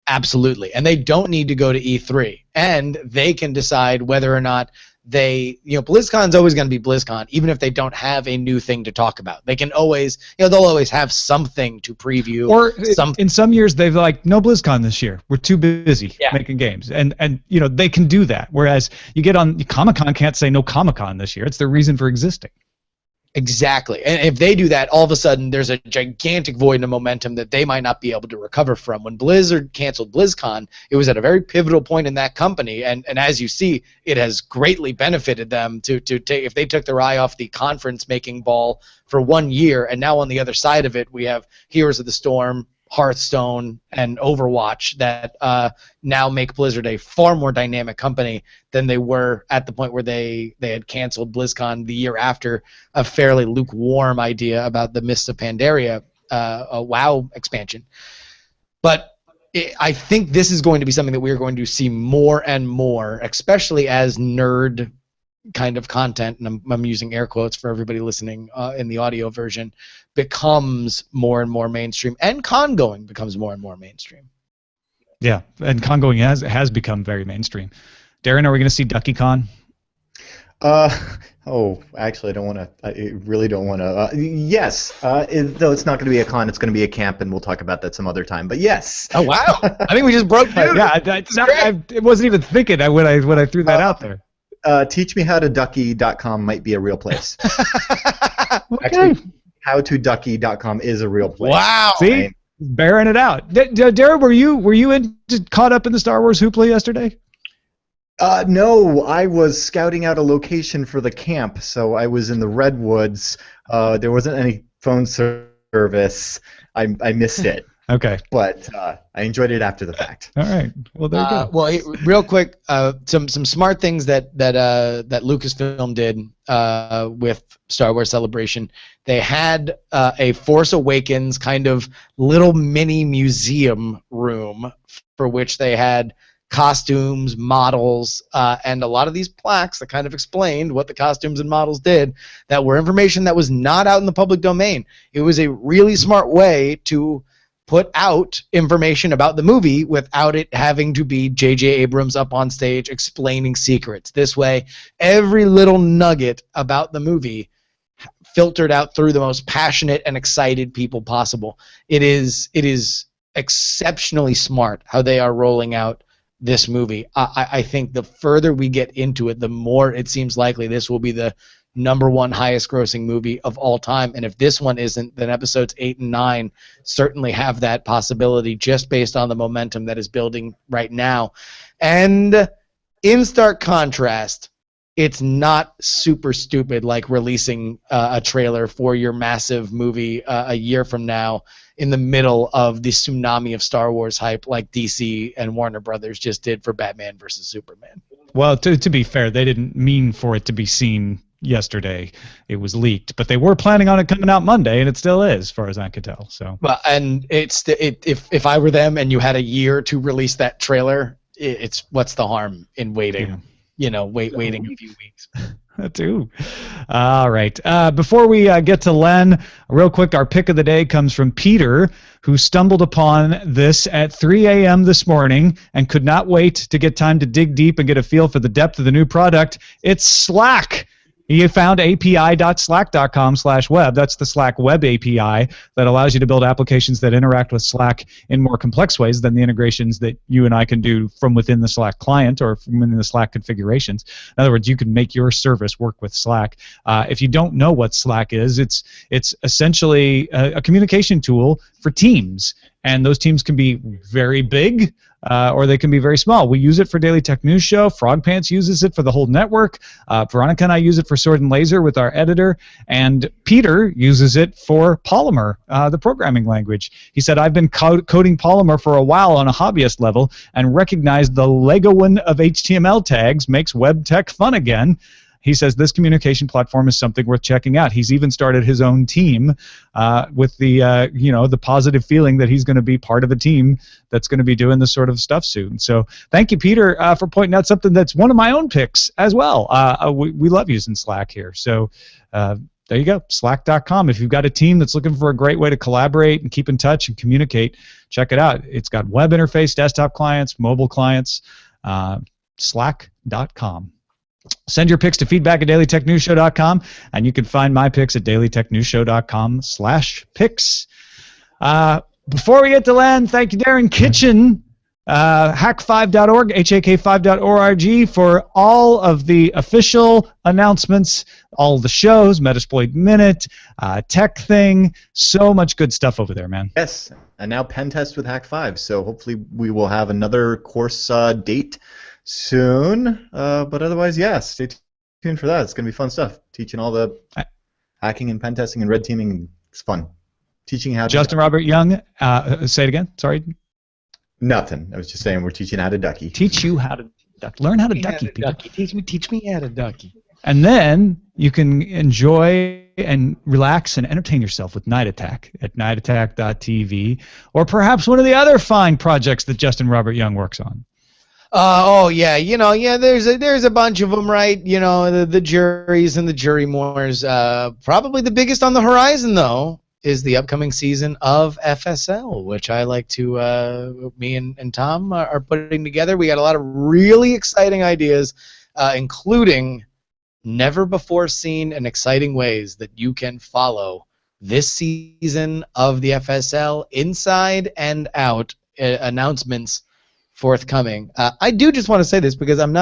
Absolutely. And they don't need to go to E3. And they can decide whether or not BlizzCon's always going to be BlizzCon, even if they don't have a new thing to talk about. They can always, they'll always have something to preview. Or in some years, they've no BlizzCon this year. We're too busy making games. And they can do that. Whereas you get on Comic-Con, can't say no Comic-Con this year. It's their reason for existing. Exactly. And if they do that, all of a sudden there's a gigantic void of momentum that they might not be able to recover from. When Blizzard canceled BlizzCon, it was at a very pivotal point in that company, and as you see, it has greatly benefited them to take, if they took their eye off the conference making ball for 1 year, and now on the other side of it we have Heroes of the Storm, Hearthstone, and Overwatch that now make Blizzard a far more dynamic company than they were at the point where they had canceled BlizzCon the year after a fairly lukewarm idea about the Mists of Pandaria a WoW expansion. But I think this is going to be something that we're going to see more and more, especially as nerd kind of content, and I'm using air quotes for everybody listening in the audio version, becomes more and more mainstream, and con-going becomes more and more mainstream. Yeah, and con-going has become very mainstream. Darren, are we going to see DuckyCon? Actually, I don't want to. I really don't want to. Yes, though it's not going to be a con, it's going to be a camp, and we'll talk about that some other time. But yes. Oh wow! I think we just broke news. I wasn't even thinking when I threw that out there. Teachmehowtoducky.com might be a real place. Okay. Actually, howtoducky.com is a real place. Wow. See? bearing it out. Darren, were you caught up in the Star Wars hoopla yesterday? No, I was scouting out a location for the camp, so I was in the Redwoods. There wasn't any phone service. I missed it. Okay. But I enjoyed it after the fact. All right. Well, there you go. Well, real quick, some smart things that Lucasfilm did with Star Wars Celebration. They had a Force Awakens kind of little mini museum room for which they had costumes, models, and a lot of these plaques that kind of explained what the costumes and models did that were information that was not out in the public domain. It was a really smart way to put out information about the movie without it having to be J.J. Abrams up on stage explaining secrets. This way, every little nugget about the movie filtered out through the most passionate and excited people possible. It is exceptionally smart how they are rolling out this movie. I think the further we get into it, the more it seems likely this will be the #1 highest grossing movie of all time. And if this one isn't, then episodes 8 and 9 certainly have that possibility just based on the momentum that is building right now. And in stark contrast, it's not super stupid like releasing a trailer for your massive movie a year from now in the middle of the tsunami of Star Wars hype like DC and Warner Brothers just did for Batman versus Superman. Well, to be fair, they didn't mean for it to be seen yesterday. It was leaked, but they were planning on it coming out Monday, and it still is, as far as I could tell. So, well, and if I were them and you had a year to release that trailer, it's what's the harm in waiting? Yeah. Waiting a few weeks. Too. All right. Before we get to Len, real quick, our pick of the day comes from Peter, who stumbled upon this at 3 a.m. this morning and could not wait to get time to dig deep and get a feel for the depth of the new product. It's Slack. He found api.slack.com/web. That's the Slack web API that allows you to build applications that interact with Slack in more complex ways than the integrations that you and I can do from within the Slack client or from within the Slack configurations. In other words, you can make your service work with Slack. If you don't know what Slack is, it's essentially a communication tool for teams. And those teams can be very big or they can be very small. We use it for Daily Tech News Show. Frog Pants uses it for the whole network. Veronica and I use it for Sword and Laser with our editor. And Peter uses it for Polymer, the programming language. He said, I've been coding Polymer for a while on a hobbyist level and recognized the Legoing of HTML tags makes web tech fun again. He says this communication platform is something worth checking out. He's even started his own team with the positive feeling that he's going to be part of a team that's going to be doing this sort of stuff soon. So thank you, Peter, for pointing out something that's one of my own picks as well. We love using Slack here. So there you go, slack.com. If you've got a team that's looking for a great way to collaborate and keep in touch and communicate, check it out. It's got web interface, desktop clients, mobile clients, slack.com. Send your picks to feedback@dailytechnewsshow.com, and you can find my picks at dailytechnewsshow.com/picks. Before we get to Len, thank you, Darren Kitchen, hack5.org, hak5.org, for all of the official announcements, all the shows, Metasploit Minute, Tech Thing, so much good stuff over there, man. Yes, and now Pen Test with Hack5, so hopefully we will have another course date soon, but otherwise, yeah, stay tuned for that. It's going to be fun stuff. Teaching all the hacking and pen testing and red teaming. It's fun. Teaching how to... Justin Robert Young, say it again, sorry. Nothing. I was just saying we're teaching how to ducky. Teach you how to duck. Learn how to ducky, people. Teach me how to ducky. And then you can enjoy and relax and entertain yourself with Night Attack at nightattack.tv, or perhaps one of the other fine projects that Justin Robert Young works on. There's a bunch of them, right? The juries and the jury mores. Probably the biggest on the horizon, though, is the upcoming season of FSL, which I like to, me and Tom are putting together. We got a lot of really exciting ideas, including never before seen and exciting ways that you can follow this season of the FSL inside and out, announcements forthcoming. I do just want to say this because I'm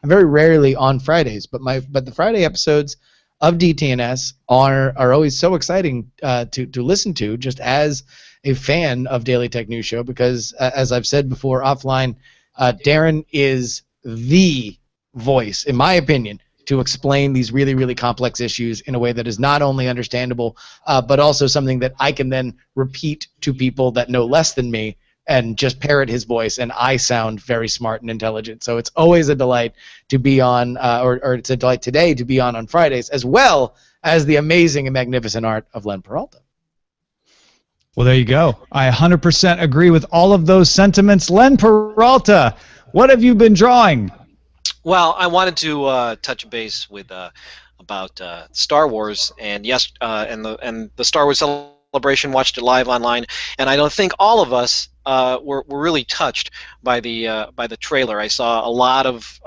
very rarely on Fridays, but the Friday episodes of DTNS are always so exciting to listen to, just as a fan of Daily Tech News Show because, as I've said before offline, Darren is the voice, in my opinion, to explain these really, really complex issues in a way that is not only understandable, but also something that I can then repeat to people that know less than me and just parrot his voice, and I sound very smart and intelligent. So it's always a delight to be on, or it's a delight today to be on Fridays, as well as the amazing and magnificent art of Len Peralta. Well, there you go. I 100% agree with all of those sentiments. Len Peralta, what have you been drawing? Well, I wanted to touch base with about Star Wars, and and the Star Wars celebration. Watched it live online, and I don't think all of us were really touched by the trailer. I saw a lot of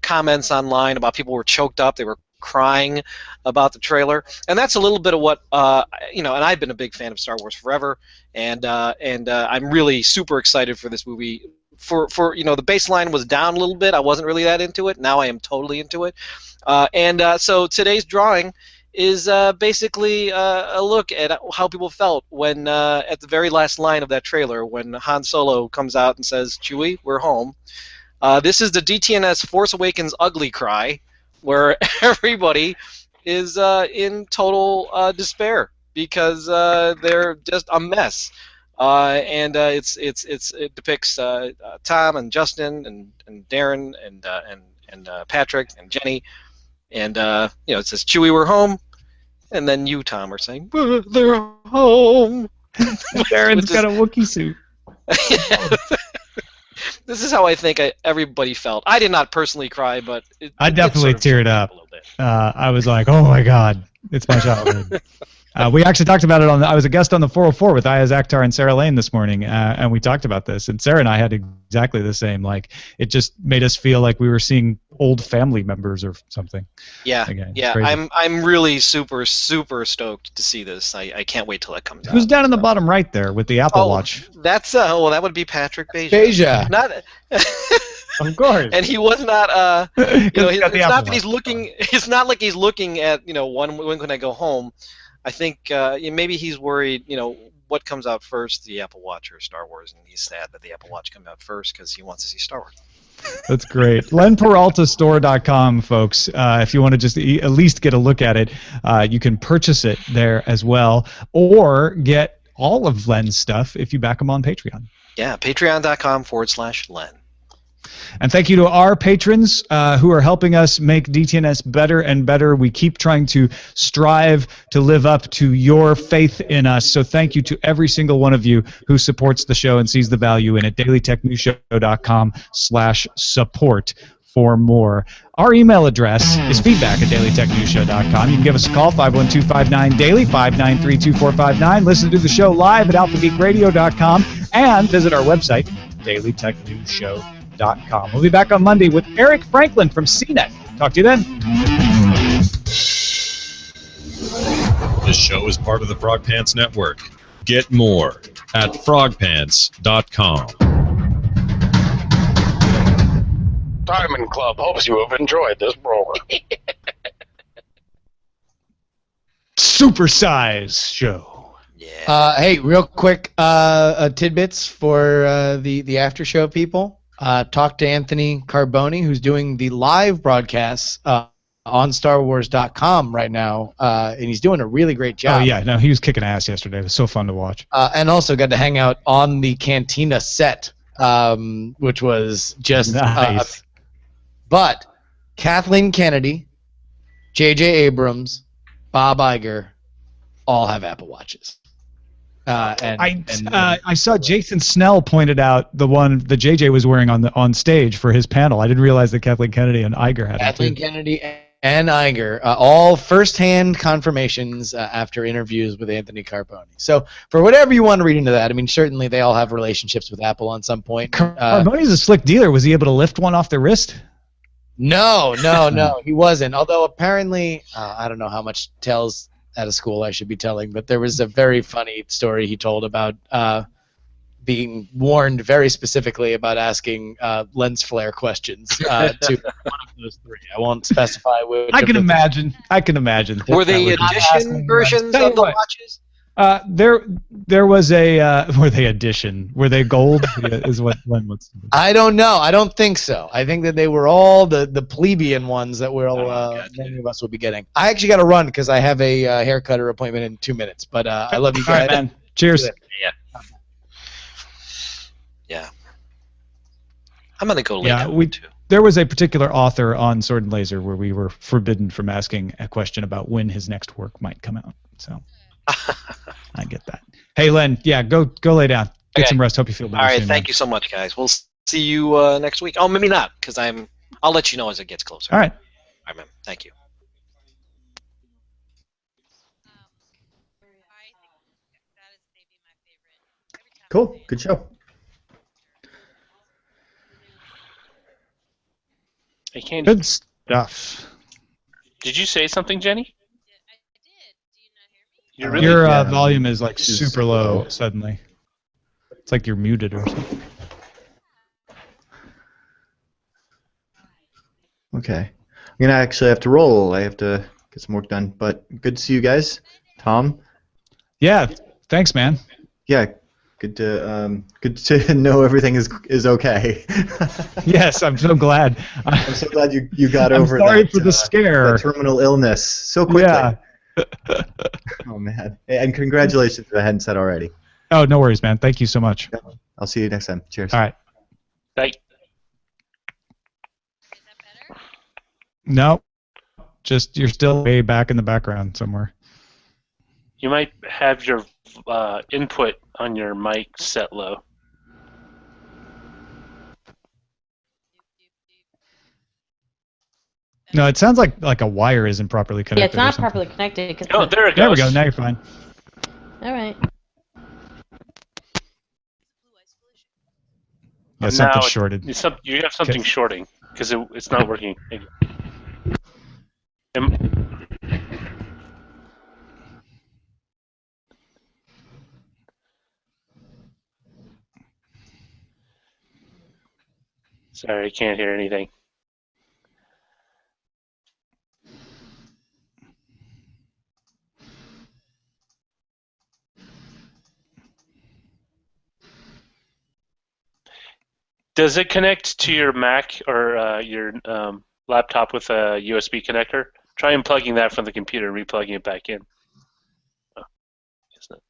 comments online about people were choked up. They were crying about the trailer, and that's a little bit of what And I've been a big fan of Star Wars forever, and I'm really super excited for this movie. For the baseline was down a little bit. I wasn't really that into it. Now I am totally into it. So today's drawing is basically a look at how people felt when at the very last line of that trailer, when Han Solo comes out and says, "Chewie, we're home." This is the DTNS Force Awakens ugly cry, where everybody is in total despair because they're just a mess. It depicts Tom and Justin and Darren and Patrick and Jenny, and it says, "Chewie, we're home," and then you, Tom, are saying, "They're home." Darren's got a Wookiee suit. This is how I think everybody felt. I did not personally cry, but I definitely teared up. A little bit. I was like, "Oh my God, it's my childhood." We actually talked about it I was a guest on the 404 with Ayaz Akhtar and Sarah Lane this morning, and we talked about this. And Sarah and I had exactly the same. Like, it just made us feel like we were seeing old family members or something. Yeah, again, yeah. crazy. I'm really super stoked to see this. I can't wait till it comes out. Who's down in the bottom right there with the Apple Watch? That's that would be Patrick Beja. Beja. Not. Of course. And he was not. It's not that he's looking. It's not like he's looking at when can I go home. I think maybe he's worried, what comes out first, the Apple Watch or Star Wars, and he's sad that the Apple Watch comes out first because he wants to see Star Wars. That's great. LenPeraltaStore.com, folks. If you want to just at least get a look at it, you can purchase it there as well, or get all of Len's stuff if you back him on Patreon. Yeah, patreon.com/Len. And thank you to our patrons who are helping us make DTNS better and better. We keep trying to strive to live up to your faith in us. So thank you to every single one of you who supports the show and sees the value in it. dailytechnewsshow.com/support for more. Our email address is feedback@dailytechnewsshow.com. You can give us a call, 512-559-DAILY, 593-2459. Listen to the show live at alphageekradio.com and visit our website, dailytechnewsshow.com. We'll be back on Monday with Eric Franklin from CNET. Talk to you then. This show is part of the Frog Pants Network. Get more at frogpants.com. Diamond Club hopes you have enjoyed this program. Supersize show. Yeah. Hey, real quick tidbits for the after show people. Talk to Anthony Carboni, who's doing the live broadcasts on StarWars.com right now, and he's doing a really great job. Oh, yeah. No, he was kicking ass yesterday. It was so fun to watch. And also got to hang out on the Cantina set, which was just nice. But Kathleen Kennedy, J.J. Abrams, Bob Iger all have Apple Watches. I saw Jason Snell pointed out the one that JJ was wearing on stage for his panel. I didn't realize that Kathleen Kennedy and Iger had Kathleen Kennedy and Iger, all first-hand confirmations after interviews with Anthony Carboni. So for whatever you want to read into that, I mean, certainly they all have relationships with Apple on some point. Carboni's a slick dealer. Was he able to lift one off the wrist? No, he wasn't. Although apparently, I don't know how much tells out of school I should be telling, but there was a very funny story he told about being warned very specifically about asking lens flare questions to one of those three. I won't specify which. I can imagine. Were they edition versions of the watches? There was a were they edition? Were they gold? Yeah, is what Len was. I don't know. I don't think so. I think that they were all the plebeian ones that many of us will be getting. I actually got to run because I have a haircut or appointment in 2 minutes. But I love you guys. All right, man. Cheers. Yeah. I'm gonna go lay down too. There was a particular author on Sword and Laser where we were forbidden from asking a question about when his next work might come out. So I get that. Hey, Len, go lay down. Get some rest. Hope you feel better. All right, soon, thank man. you so much, guys. We'll see you next week. Oh, maybe not, because I'll let you know as it gets closer. All right. All right, man. Thank you. Cool. Good show. I can't. Good stuff. Did you say something, Jenny? Your volume is like super low suddenly. It's like you're muted or something. Okay. I'm going to actually have to roll. I have to get some work done. But good to see you guys. Tom? Yeah. Thanks, man. Yeah. Good to know everything is okay. Yes, I'm so glad. I'm so glad you got over that. I'm sorry for the scare. That terminal illness so quickly. Yeah. Oh, man. And congratulations if I hadn't said already. Oh, no worries, man. Thank you so much. I'll see you next time. Cheers. All right. Bye. No. Just you're still way back in the background somewhere. You might have your input on your mic set low. No, it sounds like a wire isn't properly connected. Yeah, it's not properly connected. Oh, there it goes. There we go. Now you're fine. All right. Yeah, something's shorted. You have something shorting because it's not working. Sorry, I can't hear anything. Does it connect to your Mac or your laptop with a USB connector? Try unplugging that from the computer and replugging it back in. Oh, guess not.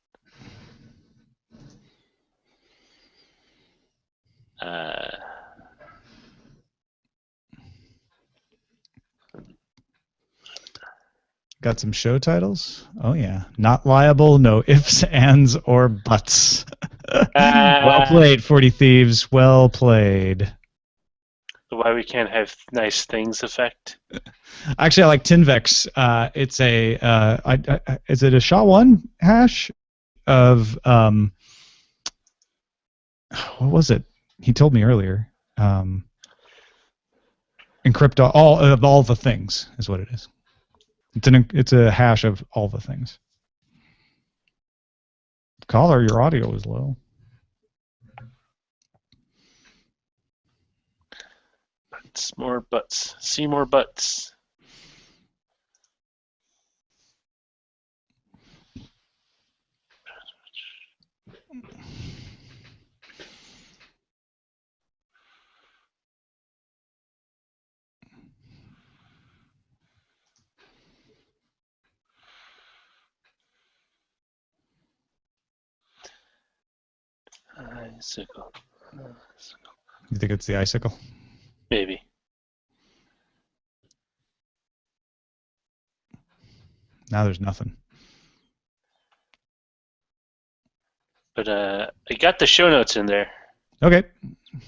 Got some show titles? Oh, yeah. Not liable, no ifs, ands, or buts. Well played, 40 Thieves. Well played. Why we can't have nice things effect? Actually, I like Tinvex. It's a is it a SHA-1 hash of what was it? He told me earlier. Encrypt all the things is what it is. It's a hash of all the things. Caller, your audio is low. Butts, more butts. See more butts. Icicle. You think it's the icicle? Maybe. Now there's nothing. But I got the show notes in there. Okay.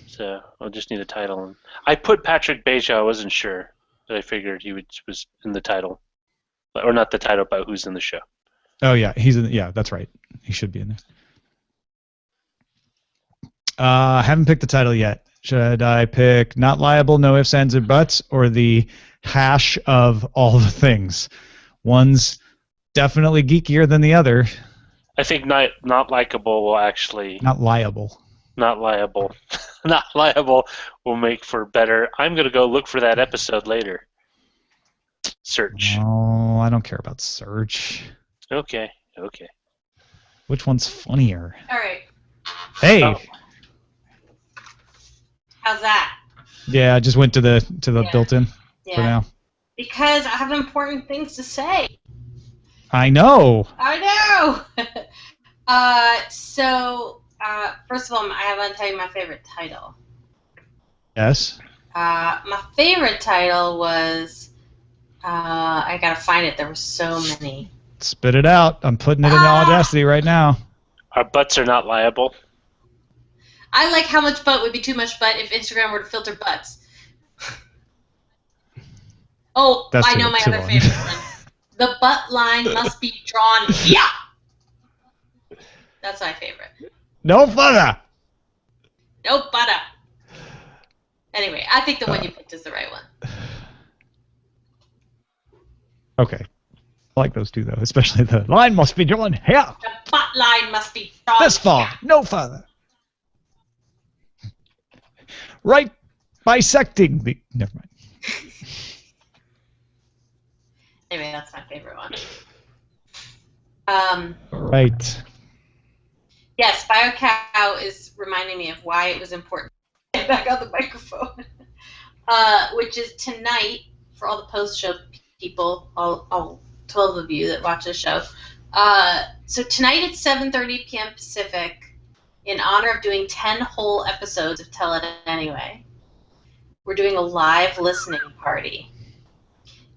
So I'll just need a title. I put Patrick Beja. I wasn't sure, but I figured he was in the title, or not the title, but who's in the show. Oh yeah, he's in. Yeah, that's right. He should be in there. Haven't picked the title yet. Should I pick Not Liable, No Ifs, Ands, or Buts, or the hash of all the things? One's definitely geekier than the other. I think not likable will actually. Not liable. Not liable. Not liable will make for better. I'm going to go look for that episode later. Search. Oh, I don't care about search. Okay. Which one's funnier? All right. Hey. Oh. How's that? Yeah, I just went to the built-in Yeah. for now. Because I have important things to say. I know. I know. First of all, I want to tell you my favorite title. Yes. My favorite title was. I gotta find it. There were so many. Spit it out. I'm putting it in Audacity right now. Our butts are not liable. I like how much butt would be too much butt if Instagram were to filter butts. Oh, That's I know my other favorite one. The butt line must be drawn here. That's my favorite. No further. No butter. Anyway, I think the one you picked is the right one. Okay. I like those two, though, especially the line must be drawn here. The butt line must be drawn This far. here. No further. Right bisecting the... Never mind. Anyway, that's my favorite one. Right. Yes, BioCow is reminding me of why it was important to get back on the microphone. Which is tonight, for all the post-show people, all 12 of you that watch the show. So tonight at 7:30 p.m. Pacific, in honor of doing 10 whole episodes of Tell It Anyway, we're doing a live listening party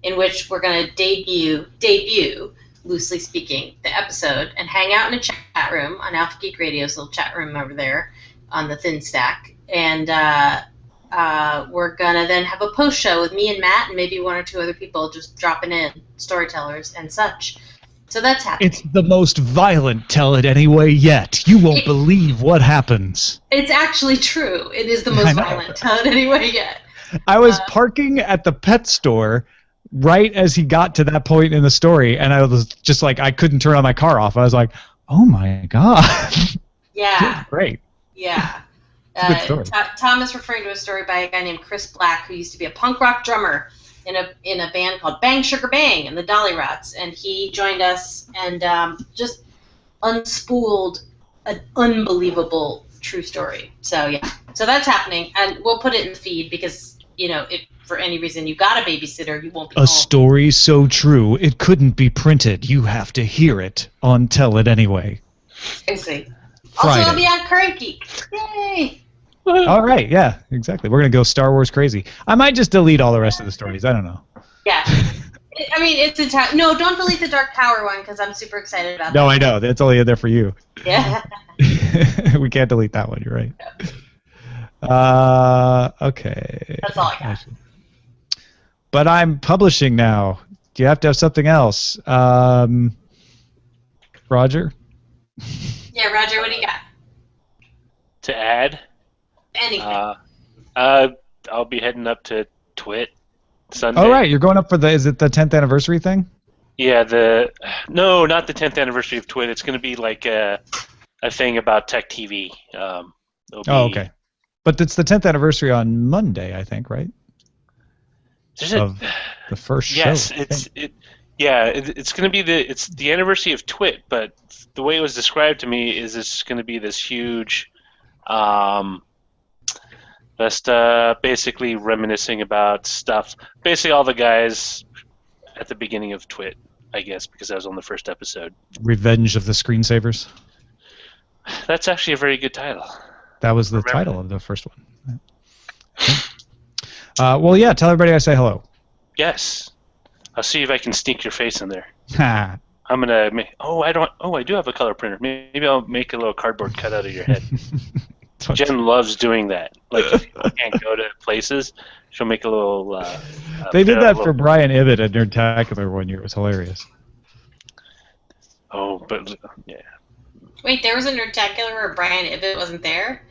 in which we're going to debut, loosely speaking, the episode and hang out in a chat room on Alpha Geek Radio's little chat room over there on the Thin Stack. And we're going to then have a post show with me and Matt and maybe one or two other people just dropping in, storytellers and such. So that's happening. It's the most violent Tell It Anyway yet. You won't believe what happens. It's actually true. It is the most violent Tell It Anyway yet. I was parking at the pet store right as he got to that point in the story, and I was just like, I couldn't turn on my car off. I was like, oh my god. Yeah. Great. Yeah. It's a good story. Tom is referring to a story by a guy named Chris Black, who used to be a punk rock drummer in a band called Bang Sugar Bang and the Dolly Rots, and he joined us and just unspooled an unbelievable true story. So yeah, so that's happening, and we'll put it in the feed because if for any reason you got a babysitter, you won't be A home. story so true it couldn't be printed. You have to hear it on Tell It Anyway. Seriously. Friday. Also, I'll be on Current Geek. Yay! All right, yeah, exactly. We're going to go Star Wars crazy. I might just delete all the rest of the stories. I don't know. Yeah. I mean, it's no, don't delete the Dark Tower one because I'm super excited about that. No, I know. It's only in there for you. Yeah. We can't delete that one. You're right. Okay. That's all I got. But I'm publishing now. Do you have to have something else? Roger? Yeah, Roger, what do you got? To add? Anything. I'll be heading up to Twit Sunday. Oh, right. You're going up for is it the 10th anniversary thing? Yeah, no, not the 10th anniversary of Twit. It's going to be like a thing about Tech TV. Okay. But it's the 10th anniversary on Monday, I think, right? Of the first show. Yes, it's going to be the anniversary of Twit, but the way it was described to me is it's going to be this huge, just basically reminiscing about stuff. Basically, all the guys at the beginning of Twit, I guess, because I was on the first episode. Revenge of the Screensavers. That's actually a very good title. That was the title of the first one. Well, yeah. Tell everybody I say hello. Yes, I'll see if I can sneak your face in there. Ha. I'm gonna make. I do have a color printer. Maybe I'll make a little cardboard cutout of your head. Jen loves doing that. Like if people can't go to places, she'll make a little. They did that for Brian Ibbett at Nerdtacular one year. It was hilarious. Oh, but yeah. Wait, there was a Nerdtacular where Brian Ibbett wasn't there?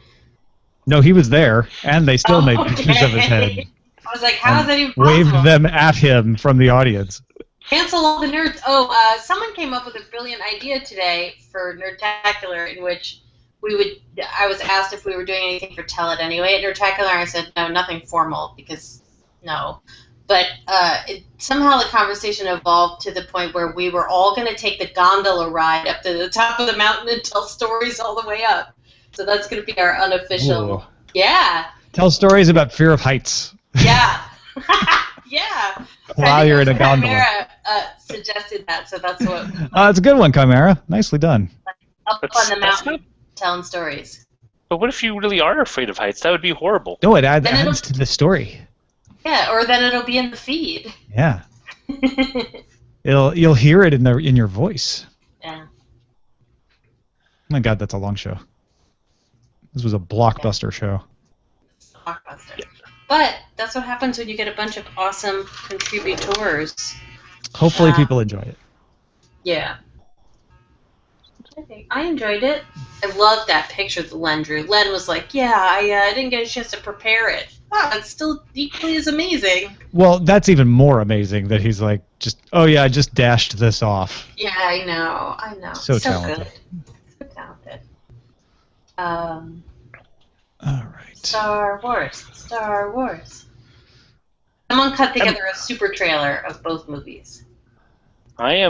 No, he was there, and they still made pictures of his head. I was like, how is that even possible? Waved them at him from the audience. Cancel all the nerds. Someone came up with a brilliant idea today for Nerdtacular in which I was asked if we were doing anything for Tell It Anyway at Nerdtacular, and I said, no, nothing formal, because no. But somehow the conversation evolved to the point where we were all going to take the gondola ride up to the top of the mountain and tell stories all the way up. So that's going to be our unofficial. Ooh. Yeah. Tell stories about fear of heights. Yeah. Yeah. While you're in a gondola. Chimera suggested that, so that's what. It's a good one, Chimera. Nicely done. Up on the mountain, telling stories. But what if you really are afraid of heights? That would be horrible. No, it adds to the story. Yeah, or then it'll be in the feed. Yeah. You'll hear it in your voice. Yeah. Oh my God, that's a long show. This was a blockbuster show. Blockbuster. But that's what happens when you get a bunch of awesome contributors. Hopefully people enjoy it. Yeah. I enjoyed it. I loved that picture that Len drew. Len was like, yeah, I didn't get a chance to prepare it. Wow, it's still equally as amazing. Well, that's even more amazing that he's like, I just dashed this off. Yeah, I know. So talented. Good. So talented. All right. Star Wars. Someone cut together a super trailer of both movies. I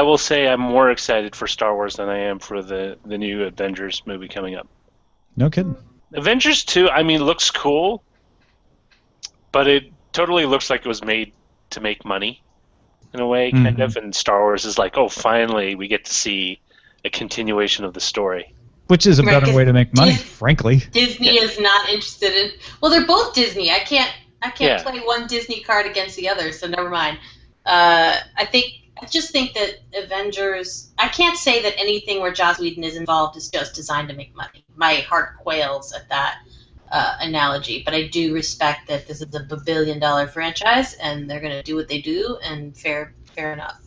will say I'm more excited for Star Wars than I am for the new Avengers movie coming up. No kidding. Avengers 2, looks cool, but it totally looks like it was made to make money, in a way, kind of, and Star Wars is like, oh, finally we get to see a continuation of the story. Which is a better way to make money, frankly. Disney is not interested in... Well, they're both Disney. I can't play one Disney card against the other, so never mind. I just think that Avengers... I can't say that anything where Joss Whedon is involved is just designed to make money. My heart quails at that analogy, but I do respect that this is a billion-dollar franchise, and they're going to do what they do, and fair enough.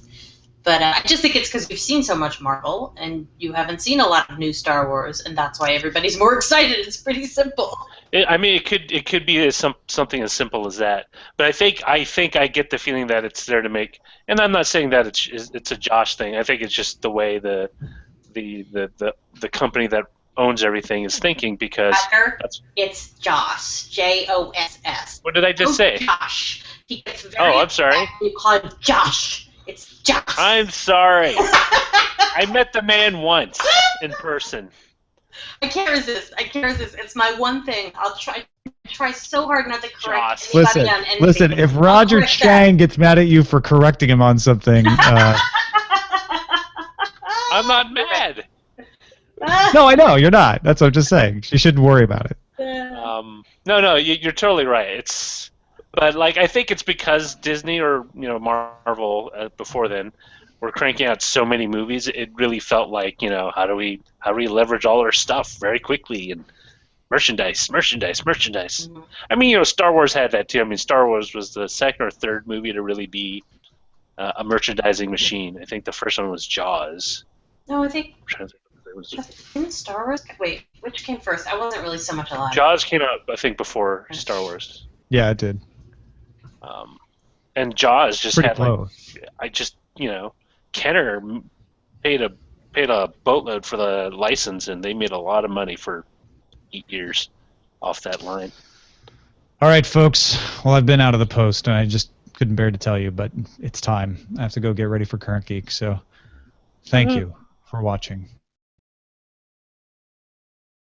But I just think it's because we've seen so much Marvel, and you haven't seen a lot of new Star Wars, and that's why everybody's more excited. It's pretty simple. It could be something as simple as that. But I think I get the feeling that it's there to make. And I'm not saying that it's a Josh thing. I think it's just the way the company that owns everything is thinking, because it's Josh, Joss. What did I just say? Josh. He gets very I'm sorry. You call him Josh. It's Josh. I'm sorry. I met the man once in person. I can't resist. It's my one thing. I'll try so hard not to correct anybody on anything. Listen, if Roger Chang gets mad at you for correcting him on something... I'm not mad. No, I know, you're not. That's what I'm just saying. You shouldn't worry about it. No, you're totally right. But I think it's because Disney or Marvel before then were cranking out so many movies. It really felt like how do we leverage all our stuff very quickly, and merchandise. Mm-hmm. Star Wars had that too. Star Wars was the second or third movie to really be a merchandising machine. I think the first one was Jaws. No, I think. Didn't Star Wars? Wait, which came first? I wasn't really so much alive. Jaws came out, I think, before Star Wars. Yeah, it did. And Jaws just pretty had close. Kenner paid a boatload for the license, and they made a lot of money for 8 years off that line. All right, folks. Well, I've been out of the post, and I just couldn't bear to tell you, but it's time. I have to go get ready for Current Geek. So, thank you for watching.